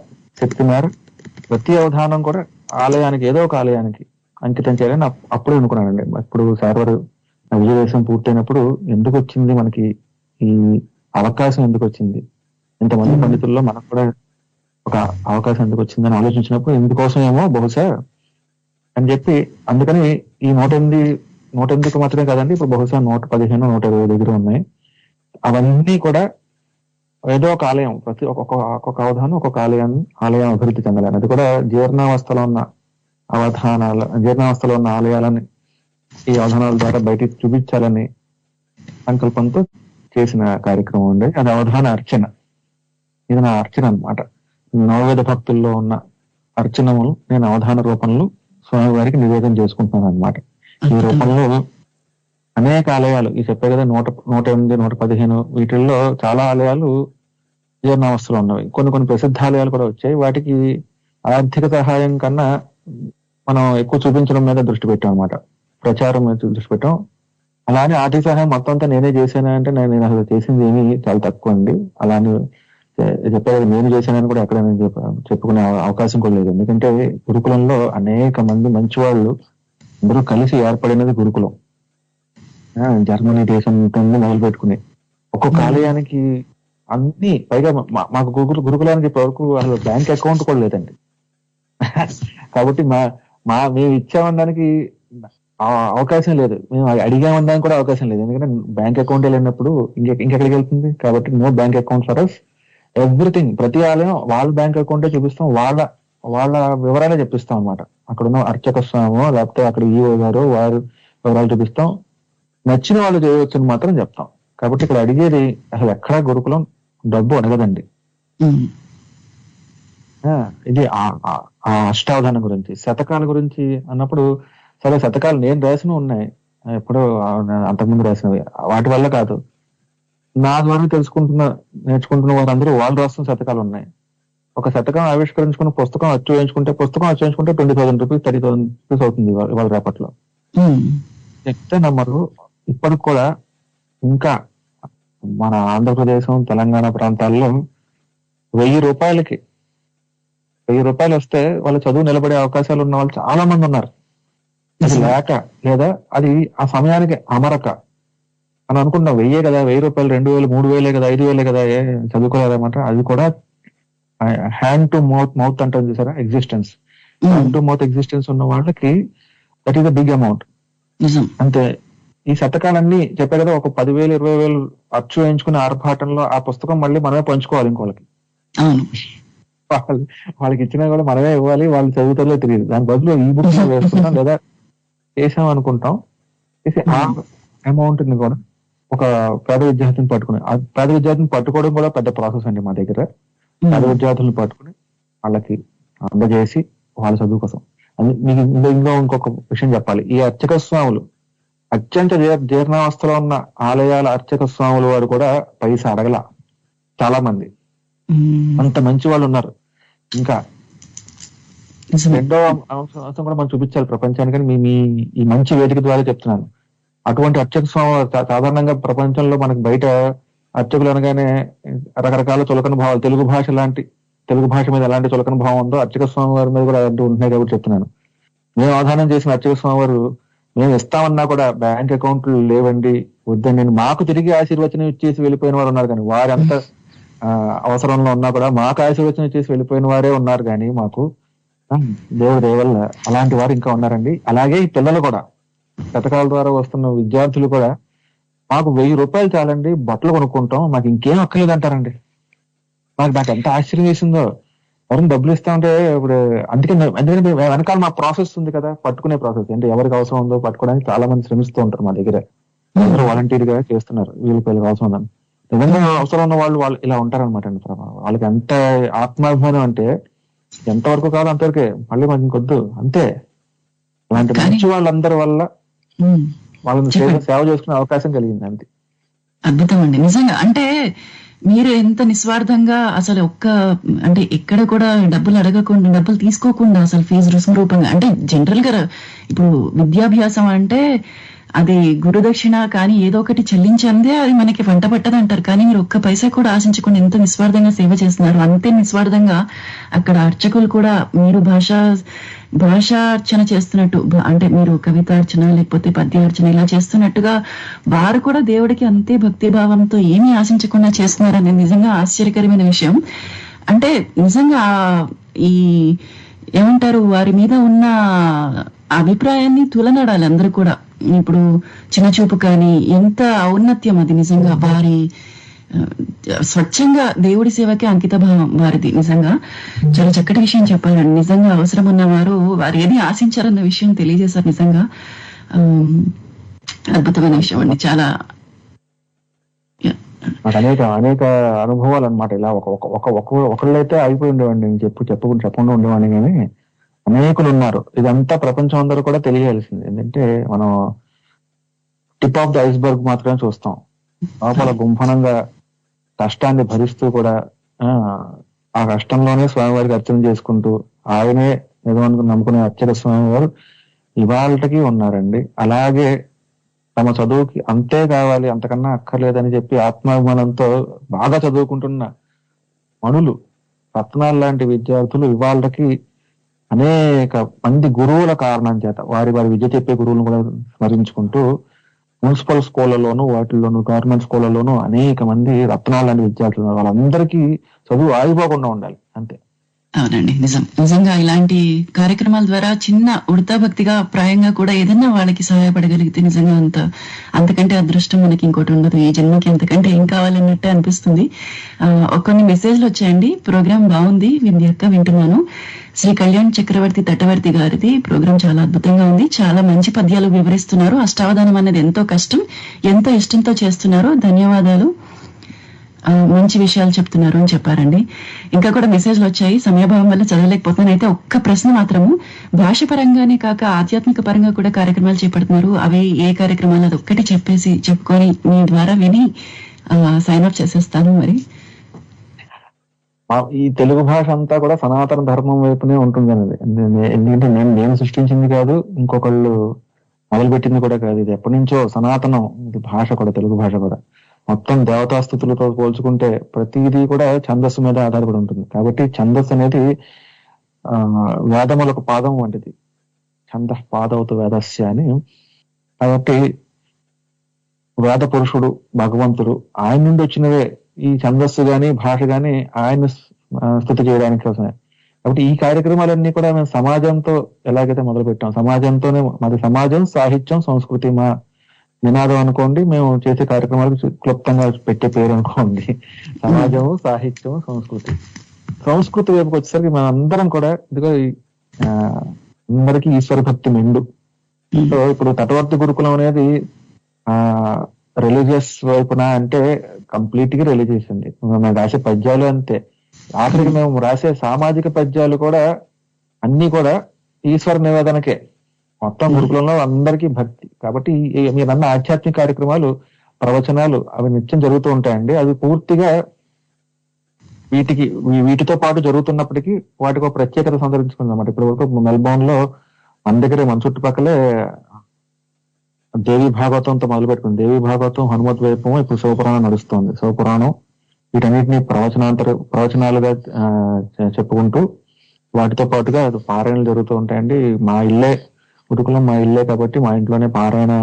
శక్తి మేర ప్రతి అవధానం కూడా ఆలయానికి, ఏదో ఒక ఆలయానికి అంకితం చేయాలని అప్పుడే అనుకున్నానండి. ఇప్పుడు సర్వర్ విజయదేశం పూర్తయినప్పుడు ఎందుకు వచ్చింది మనకి ఈ అవకాశం, ఎందుకు వచ్చింది ఇంతమంది పండితుల్లో మనకు కూడా ఒక అవకాశం ఎందుకు వచ్చిందని ఆలోచించినప్పుడు ఇందుకోసం ఏమో బహుశా అని చెప్పి, అందుకని ఈ 108 మాత్రమే కాదండి, ఇప్పుడు బహుశా 115, 120 దగ్గర ఉన్నాయి. అవన్నీ కూడా ఏదో ఒక ఆలయం, ప్రతి ఒక్కొక్క అవధానం ఒక్కొక్క ఆలయం అభివృద్ధి చెందాలని, అది కూడా జీర్ణావస్థలో ఉన్న ఆలయాలని ఈ అవధానాల ద్వారా బయటికి చూపించాలని సంకల్పంతో చేసిన కార్యక్రమం ఉండే. అది అవధాన అర్చన. ఇది నా అర్చన అన్నమాట. నవవేద భక్తుల్లో ఉన్న అర్చనములు నేను అవధాన రూపంలో స్వామివారికి నివేదన చేసుకుంటున్నాను అనమాట. ఈ రూపంలో అనేక ఆలయాలు, ఈ చెప్పే కదా 108, 115 వీటిల్లో చాలా ఆలయాలు జీర్ణావస్థలో ఉన్నవి. కొన్ని ప్రసిద్ధ ఆలయాలు కూడా వచ్చాయి. వాటికి ఆర్థిక సహాయం కన్నా మనం ఎక్కువ చూపించడం మీద దృష్టి పెట్టాం అనమాట, ప్రచారం మీద దృష్టి పెట్టాం. అలానే ఆర్థిక సహాయం మొత్తం అంతా నేనే చేశాను అంటే నేను అసలు చేసింది ఏమీ చాలా తక్కువ అండి. అలానే చెప్పేది నేను చేశానని కూడా ఎక్కడ నేను చెప్పుకునే అవకాశం కూడా లేదు. ఎందుకంటే గురుకులంలో అనేక మంది మంచి వాళ్ళు అందరూ కలిసి ఏర్పడినది గురుకులం. జర్మనీ దేశం నుండి మొదలు పెట్టుకుని ఒక్కొక్క ఆలయానికి అన్ని, పైగా మాకు గురుకులానికి ఇప్పటివరకు అసలు బ్యాంక్ అకౌంట్ కూడా లేదండి. కాబట్టి మేము ఇచ్చామనడానికి అవకాశం లేదు, మేము అడిగామనడానికి కూడా అవకాశం లేదు. ఎందుకంటే బ్యాంక్ అకౌంట్ లేనప్పుడు ఇంకెక్కడికి వెళ్తుంది. కాబట్టి no bank account for us. Everything, ప్రతి ఆలయం వాళ్ళ బ్యాంక్ అకౌంటే చూపిస్తాం, వాళ్ళ వివరాలే చెప్పిస్తాం అనమాట. అక్కడ ఉన్న అర్చక స్వామో లేకపోతే అక్కడ ఈఓ గారు వారి వివరాలు చూపిస్తాం. నచ్చిన వాళ్ళు చేయవచ్చని మాత్రం చెప్తాం. కాబట్టి ఇక్కడ అడిగేది అసలు ఎక్కడా గురుకులం డబ్బు అడగదండి. ఇది అష్టావధానం గురించి. శతకాల గురించి అన్నప్పుడు సరే, శతకాలు నేను రాసినవి ఉన్నాయి, ఎప్పుడో అంతకుముందు రాసినవి, వాటి వల్ల కాదు. నా ద్వారా నేర్చుకుంటున్న వారందరూ వాళ్ళు రాస్తున్న శతకాలు ఉన్నాయి. ఒక శతకం ఆవిష్కరించుకున్న పుస్తకం అచ్చు వేయించుకుంటే 20,000 రూపీస్ 30,000 రూపీస్ అవుతుంది ఇవాళ రేపట్లో. చెప్తే నమ్మరు. ఇప్పటికి కూడా ఇంకా మన ఆంధ్రప్రదేశం తెలంగాణ ప్రాంతాల్లో 1,000 రూపాయలు వస్తే వాళ్ళ చదువు నిలబడే అవకాశాలు ఉన్న వాళ్ళు చాలా మంది ఉన్నారు. అది లేక, లేదా అది ఆ సమయానికి అమరక అని అనుకుంటున్నాం. 1,000 కదా, 1,000 రూపాయలు, 2,000, 3,000 కదా, 5,000 కదా, చదువుకోలేదన్నమాట. అది కూడా హ్యాండ్ టు మౌత్ అంటారు చూసారా, existence. Hand to mouth existence ఉన్న వాళ్ళకి that is a big amount. అంతే. ఈ శతకాలన్నీ చెప్పే కదా, ఒక 10,000, 20,000 అచ్చు వేయించుకునే ఆర్భాటంలో ఆ పుస్తకం మళ్ళీ మనమే పంచుకోవాలి ఇంకోళ్ళకి. వాళ్ళకి ఇచ్చినా కూడా మనమే ఇవ్వాలి, వాళ్ళు చదువుతారో తెలియదు. దాని బదులు ఈ బుక్ వేసుకుంటాం లేదా చేసాం అనుకుంటాం. ఆ అమౌంట్ ని కూడా ఒక పేద విద్యార్థిని పట్టుకోవడం కూడా పెద్ద ప్రాసెస్ అండి మా దగ్గర. పేద విద్యార్థులను పట్టుకుని వాళ్ళకి అందజేసి వాళ్ళ చదువు కోసం. మీకు ఇందులో ఇంకొక విషయం చెప్పాలి. ఈ అర్చక స్వాములు అత్యంత జీర్ణావస్థలో ఉన్న ఆలయాల అర్చక స్వాముల వారు కూడా పైసా అడగల. చాలా మంది అంత మంచి వాళ్ళు ఉన్నారు. ఇంకా రెండో అంశం కూడా మనం చూపించాలి ప్రపంచానికి, మీ ఈ మంచి వేదిక ద్వారా చెప్తున్నాను. అటువంటి అర్చక స్వామి సాధారణంగా ప్రపంచంలో మనకి బయట అర్చకులు అనగానే రకరకాల చులకన భావాలు, తెలుగు భాష మీద ఎలాంటి చులకన భావం ఉందో అర్చక స్వామి వారి మీద కూడా అలాంటి ఉంటున్నాయి కాబట్టి చెప్తున్నాను. మేము ఆధానం చేసిన అర్చక స్వామి వారు మేము ఇస్తామన్నా కూడా బ్యాంక్ అకౌంట్లు లేవండి, వద్దండి, మాకు తిరిగి ఆశీర్వచనం ఇచ్చేసి వెళ్ళిపోయిన వారు ఉన్నారు. కానీ వారంతా అవసరంలో ఉన్నా కూడా మాకు ఆశీర్వచనం ఇచ్చేసి వెళ్ళిపోయిన వారే ఉన్నారు. కానీ మాకు దేవుడి వల్ల అలాంటి వారు ఇంకా ఉన్నారండి. అలాగే ఈ పిల్లలు కూడా, శతకాల ద్వారా వస్తున్న విద్యార్థులు కూడా మాకు 1,000 రూపాయలు చాలండి, బట్టలు కొనుక్కుంటాం, మాకు ఇంకేం అక్కర్లేదు అంటారండి. నాకు ఎంత ఆశ్చర్యం వేసిందో. ఎవరిని డబ్బులు ఇస్తా ఉంటే ఇప్పుడు ఎందుకంటే వెనకాల మా ప్రాసెస్ ఉంది కదా, పట్టుకునే ప్రాసెస్. అంటే ఎవరికి అవసరం ఉందో పట్టుకోవడానికి చాలా మంది శ్రమిస్తూ ఉంటారు మా దగ్గర. అందరూ వాలంటీర్ గా చేస్తున్నారు. 1,000 రూపాయలకు అవసరం ఉందని నిజంగా అవసరం ఉన్న వాళ్ళు ఇలా ఉంటారనమాట అండి. వాళ్ళకి ఎంత ఆత్మాభిమానం అంటే ఎంతవరకు కాదు అంతవరకే, మళ్ళీ మాకు ఇంకొద్దు అంతే. అలాంటి మంచి వాళ్ళందరి వల్ల వాళ్ళని సేవ చేసుకునే అవకాశం కలిగింది. అంతే. అద్భుతం అండి నిజంగా. అంటే మీరు ఎంత నిస్వార్థంగా అసలు అంటే ఎక్కడ కూడా డబ్బులు అడగకుండా, డబ్బులు తీసుకోకుండా అసలు ఫీజు రుసుము రూపంగా, అంటే జనరల్ గా ఇప్పుడు విద్యాభ్యాసం అంటే అది గురుదక్షిణ కానీ ఏదో ఒకటి చెల్లించందే అది మనకి వంట పట్టదు అంటారు. కానీ మీరు ఒక్క పైసా కూడా ఆశించకుండా ఎంత నిస్వార్థంగా సేవ చేస్తున్నారు. అంతే నిస్వార్థంగా అక్కడ అర్చకులు కూడా మీరు భాషార్చన చేస్తున్నట్టు, అంటే మీరు కవితార్చన లేకపోతే పద్యార్చన ఇలా చేస్తున్నట్టుగా వారు కూడా దేవుడికి అంతే భక్తి భావంతో ఏమీ ఆశించకుండా చేస్తున్నారనేది నిజంగా ఆశ్చర్యకరమైన విషయం. అంటే నిజంగా ఈ ఏమంటారు, వారి మీద ఉన్న అభిప్రాయాన్ని తులనాడాలి అందరూ కూడా. ఇప్పుడు చిన్న చూపు కానీ ఎంత ఔన్నత్యం అది నిజంగా. వారి స్వచ్ఛంగా దేవుడి సేవకే అంకిత భావం వారిది. నిజంగా చాలా చక్కటి విషయం చెప్పారండి. నిజంగా అవసరం ఉన్నవారు వారు ఏది ఆశించారన్న విషయం తెలియజేశారు. నిజంగా అద్భుతమైన విషయం అండి. చాలా అనేక అనుభవాలు అనమాట. ఇలా ఒకళ్ళైతే అయిపోయి ఉండేవాడిని, నేను చెప్పకుండా ఉండేవాడిని. కానీ అనేకులు ఉన్నారు. ఇదంతా ప్రపంచం అందరూ కూడా తెలియాల్సింది. ఏంటంటే మనం టిప్ ఆఫ్ ది ఐస్బర్గ్ మాత్రమే చూస్తాం. లోపల గుంఫనంగా కష్టాన్ని భరిస్తూ కూడా ఆ కష్టంలోనే స్వామివారికి అర్చన చేసుకుంటూ ఆయనే నిజమనుకుని నమ్ముకునే అర్చక స్వామివారు ఇవాళకి ఉన్నారండి. అలాగే తమ చదువుకి అంతే కావాలి, అంతకన్నా అక్కర్లేదని చెప్పి ఆత్మాభిమానంతో బాగా చదువుకుంటున్న మణులు, రత్నాలు లాంటి విద్యార్థులు ఇవాళకి అనేక మంది గురువుల కారణం చేత వారి విద్య చెప్పే గురువులను కూడా స్మరించుకుంటూ మున్సిపల్ స్కూళ్లలోను, వాటిల్లోను, గవర్నమెంట్ స్కూళ్లలోను అనేక మంది రత్నాలు లాంటి విద్యార్థులు ఉన్నారు. వాళ్ళందరికీ చదువు ఆగిపోకుండా ఉండాలి అంతే. అవునండి, నిజంగా ఇలాంటి కార్యక్రమాల ద్వారా చిన్న ఉడతా భక్తిగా ప్రాయంగా కూడా ఏదన్నా వాళ్ళకి సహాయపడగలిగితే నిజంగా అంతకంటే అదృష్టం మనకి ఇంకోటి ఉండదు. ఈ జన్మకి అంతకంటే ఏం కావాలన్నట్టు అనిపిస్తుంది. కొన్ని మెసేజ్లు వచ్చాయండి. ప్రోగ్రామ్ బాగుంది, వింధ్యక్క వింటున్నాను. శ్రీ కళ్యాణ్ చక్రవర్తి తటవర్తి గారిది ప్రోగ్రాం చాలా అద్భుతంగా ఉంది. చాలా మంచి పద్యాలు వివరిస్తున్నారు. అష్టావధానం అనేది ఎంతో కష్టం, ఎంతో ఇష్టంతో చేస్తున్నారు. ధన్యవాదాలు, మంచి విషయాలు చెప్తున్నారు అని చెప్పారండి. ఇంకా కూడా మెసేజ్లు వచ్చాయి, సమయభావం వల్ల చదవలేకపోతున్నాను. అయితే ఒక్క ప్రశ్న మాత్రము, భాష పరంగానే కాక ఆధ్యాత్మిక పరంగా కూడా కార్యక్రమాలు చేపడుతున్నారు. అవి ఏ కార్యక్రమాలు అది ఒక్కటి చెప్పుకొని మీ ద్వారా విని సైన్ అప్ చేసేస్తాను. మరి ఈ తెలుగు భాష అంతా కూడా సనాతన ధర్మం వైపునే ఉంటుంది అనేది. ఎందుకంటే నేను సృష్టించింది కాదు, ఇంకొకళ్ళు మొదలుపెట్టింది కూడా కాదు. ఇది ఎప్పటి నుంచో సనాతనం. ఇది భాష కూడా, తెలుగు భాష కూడా మొత్తం దేవతాస్థుతులతో పోల్చుకుంటే ప్రతిదీ కూడా ఛందస్సు మీద ఆధారపడి ఉంటుంది. కాబట్టి ఛందస్సు అనేది వేదములకు పాదం వంటిది. ఛంద పాదవతు వేదస్య అని. కాబట్టి వేద పురుషుడు భగవంతుడు, ఆయన నుండి వచ్చినవే ఈ ఛందస్సు గాని భాష గాని ఆయన స్తుతి చేయడానికి కోసమే. కాబట్టి ఈ కార్యక్రమాలన్నీ కూడా మేము సమాజంతో ఎలాగైతే మొదలు పెట్టాం, సమాజంతోనే మాది సమాజం, సాహిత్యం, సంస్కృతి మా నినాదం అనుకోండి. మేము చేసే కార్యక్రమాలకు క్లుప్తంగా పెట్టే పేరు అనుకోండి, సమాజం, సాహిత్యం, సంస్కృతి. సంస్కృతి వైపుకి వచ్చేసరికి మనం అందరం కూడా ఇదిగో అందరికీ ఈశ్వర భక్తి మెండు. సో ఇప్పుడు తటవర్తి గురుకులం అనేది రిలీజియస్ వైపున అంటే కంప్లీట్ గా రిలీజియస్ అండి. మేము రాసే పద్యాలు అంతే. ఆఖరికి మేము రాసే సామాజిక పద్యాలు కూడా అన్ని కూడా ఈశ్వర నివేదనకే. మొత్తం గురుకులంలో అందరికీ భక్తి. కాబట్టి మీరన్న ఆధ్యాత్మిక కార్యక్రమాలు, ప్రవచనాలు అవి నిత్యం జరుగుతూ ఉంటాయండి. అవి పూర్తిగా వీటితో పాటు జరుగుతున్నప్పటికీ వాటికి ఒక ప్రత్యేకత సంతరించుకుంది అన్నమాట. ఇప్పుడు వరకు మెల్బోర్న్ లో మన దగ్గరే, మన చుట్టుపక్కలే దేవి భాగవతంతో మొదలు పెట్టుకుంది. దేవి భాగవతం, హనుమత్ వైపం, ఇప్పుడు శివపురాణం నడుస్తుంది. శివపురాణం వీటన్నిటిని ప్రవచనాలుగా చెప్పుకుంటూ వాటితో పాటుగా పారాయణలు జరుగుతూ ఉంటాయండి. మా ఇల్లే గురుకులం, మా ఇల్లే కాబట్టి మా ఇంట్లోనే పారాయణ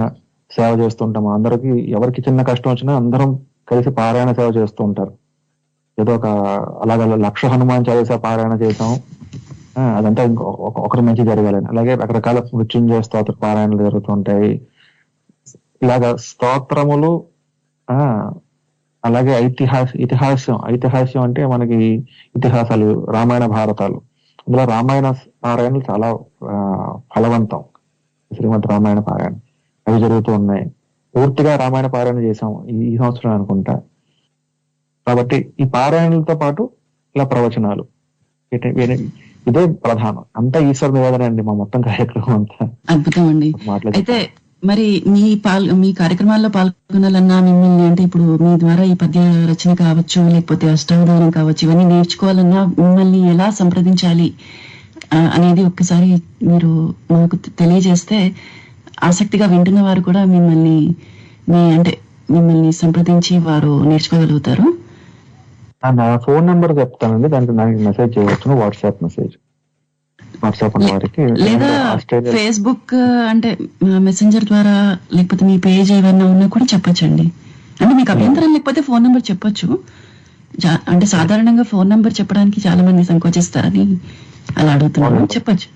సేవ చేస్తుంటాం. అందరికి ఎవరికి చిన్న కష్టం వచ్చినా అందరం కలిసి పారాయణ సేవ చేస్తూ ఉంటారు. ఏదో అలాగే 1,00,000 హనుమాన్ చాలీసా పారాయణ చేసాం, అదంతా ఒకరి మంచి జరగాలని. అలాగే రకరకాల మృత్యుంజయ స్తోత్ర పారాయణలు జరుగుతూ ఉంటాయి. ఇలాగా స్తోత్రములు, అలాగే ఐతిహాస్యం అంటే మనకి ఇతిహాసాలు, రామాయణ భారతాలు. అందులో రామాయణ పారాయణలు చాలా ఫలవంతం. శ్రీమద్ రామాయణ పారాయణ అవి జరుగుతూ ఉన్నాయి. పూర్తిగా రామాయణ పారాయణ చేసాం ఈ సంవత్సరం అనుకుంటా. కాబట్టి ఈ పారాయణలతో పాటు ఇలా ప్రవచనాలు, ఇదే ప్రధానం. అంతా ఈశ్వర నివేదన అండి మా మొత్తం కార్యక్రమం అంతా. అద్భుతం అండి. అయితే మరి మీ కార్యక్రమాల్లో పాల్గొనాలన్నా మిమ్మల్ని, అంటే ఇప్పుడు మీ ద్వారా ఈ పద్య రచన కావచ్చు, లేకపోతే అష్టావధానం కావచ్చు, ఇవన్నీ నేర్చుకోవాలన్నా మిమ్మల్ని ఎలా సంప్రదించాలి అనేది ఒక్కసారి మీరు మాకు తెలియజేస్తే ఆసక్తిగా వింటున్న వారు కూడా మిమ్మల్ని సంప్రదించి వారు నేర్చుకోగలుగుతారు. నా ఫోన్ నెంబర్ చెప్తానండి, దానికి నాకు మెసేజ్ చేయవచ్చు. వాట్సాప్ వారికి, లేదా ఫేస్బుక్ అంటే మెసెంజర్ ద్వారా, లేకపోతే మీ పేజ్ ఏమన్నా ఉన్నా కూడా చెప్పొచ్చండి. అంటే మీకు అభ్యంతరం లేకపోతే ఫోన్ నెంబర్ చెప్పొచ్చు. అంటే సాధారణంగా ఫోన్ నెంబర్ చెప్పడానికి చాలా మంది సంకోచిస్తారని అలా అడుగుతున్నాను, చెప్పొచ్చు.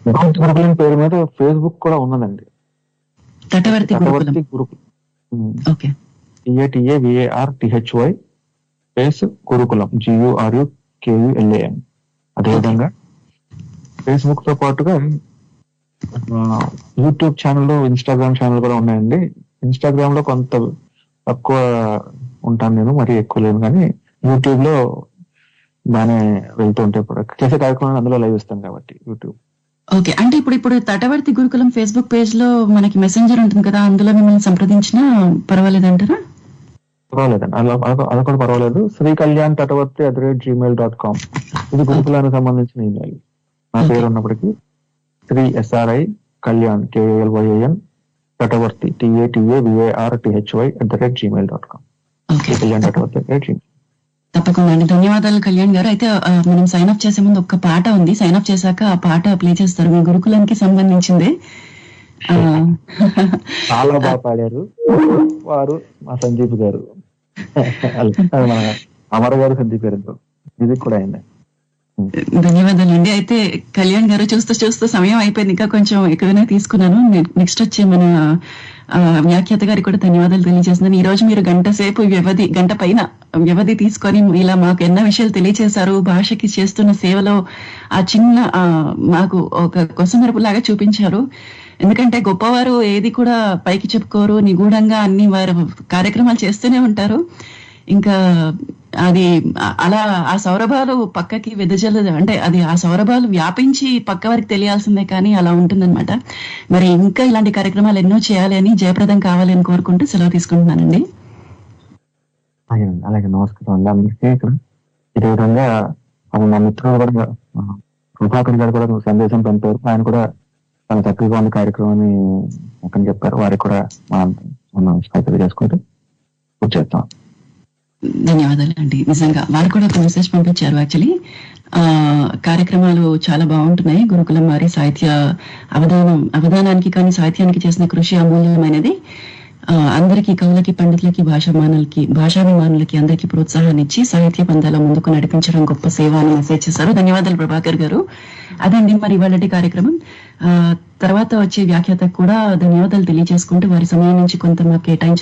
గురుకులం పేరు మీద ఫేస్బుక్ కూడా ఉన్నదండి, Tatavarthi Gurukulam. Okay, TATAVARTHY space Gurukulam, GURUKULAM. అదేవిధంగా ఫేస్బుక్ తో పాటుగా యూట్యూబ్ ఛానల్, ఇన్స్టాగ్రామ్ ఛానల్ కూడా ఉన్నాయండి. ఇన్స్టాగ్రామ్ లో కొంత తక్కువ ఉంటాను నేను, మరీ ఎక్కువ లేను, కానీ యూట్యూబ్ లో బాగానే వెళ్తూ ఉంటాయి. ఇప్పుడు చేసే కార్యక్రమాలు అందులో లైవ్ ఇస్తాం కాబట్టి యూట్యూబ్. ఓకే, అంటే ఇప్పుడు తటవర్తి గురుకులం ఫేస్బుక్ పేజ్ లో మనకి మెసెంజర్ ఉంటుంది కదా, అందులో మిమ్మల్ని సంప్రదించినా పర్వాలేదంటారా? పర్వాలేదండి, అది కూడా పర్వాలేదు. srikalyan@gmail.com ఇది గురుకులానికి సంబంధించిన ఈమెయిల్. నా పేరు ఉన్నప్పటికీ Sri SRI Kalyan KALYAN Tatavarthy TATAVARTHY @gmail.com. Okay, Kalyan రావట్లేదు. తప్పకుండా అండి. ధన్యవాదాలు కళ్యాణ్ గారు. అయితే మనం సైన్ అప్ చేసే ముందు ఒక పాట ఉంది, సైన్ అప్ చేశాక ఆ పాట ప్లే చేస్తారు, మీ గురుకులానికి సంబంధించింది. చాలా బాగా పాడారు వారు, మా సందీప్ గారు, మన అమర్ గారు, సందీప్ గారు మ్యూజిక్ కూడా అయింది. ధన్యవాదాలు అండి. అయితే కళ్యాణ్ గారు, చూస్తూ సమయం అయిపోయింది, ఇంకా కొంచెం ఎక్కువనే తీసుకున్నాను. నెక్స్ట్ వచ్చే మన వ్యాఖ్యాత గారికి కూడా ధన్యవాదాలు తెలియజేస్తున్నాను. ఈ రోజు మీరు గంట పైన వ్యవధి తీసుకొని ఇలా మాకు ఎన్నో విషయాలు తెలియజేశారు. భాషకి చేస్తున్న సేవలో ఆ చిన్న మాకు ఒక కొసమెరుపు లాగా చూపించారు. ఎందుకంటే గొప్పవారు ఏది కూడా పైకి చెప్పుకోరు, నిగూఢంగా అన్ని వారు కార్యక్రమాలు చేస్తూనే ఉంటారు. ఇంకా అది అలా ఆ సౌరభాలు పక్కకి అంటే అది ఆ సౌరభాలు వ్యాపించి పక్క వారికి తెలియాల్సిందే, కానీ అలా ఉంటుందన్నమాట. మరి ఇంకా ఇలాంటి కార్యక్రమాలు ఎన్నో చేయాలి అని, జయప్రదం కావాలి అని కోరుకుంటూ సెలవు తీసుకుంటున్నానండి. అలాగే నమస్కారం అండి అందరికీ. ఇక్కడ ఇదే విధంగా మా మిత్రులు కూడా ప్రభాకర్ గారు కూడా సందేశం పంపారు. ఆయన కూడా చాలా చక్కగా ఉన్న కార్యక్రమాన్ని అక్కడ చెప్పారు. వారికి కూడా మనం చేసుకుంటూ చేస్తాం. ధన్యవాదాలు అండి. నిజంగా వారు కూడా ఒక మెసేజ్ పంపించారు. యాక్చువల్లీ కార్యక్రమాలు చాలా బాగుంటున్నాయి. గురుకులం వారి సాహిత్య అవధానానికి కానీ సాహిత్యానికి చేసిన కృషి అమూల్యమైనది. అందరికీ, కవులకి, పండితులకి, భాషాభిమానులకి అందరికీ ప్రోత్సాహాన్ని ఇచ్చి సాహిత్య పందాల ముందుకు నడిపించడం గొప్ప సేవ అని మెసేజ్ చేశారు. ధన్యవాదాలు ప్రభాకర్ గారు. అదండి మరి ఇవాళటి కార్యక్రమం. తర్వాత వచ్చే వ్యాఖ్యాతకు కూడా ధన్యవాదాలు తెలియజేసుకుంటూ వారి సమయం నుంచి కొంత మాకు కేటాయించిన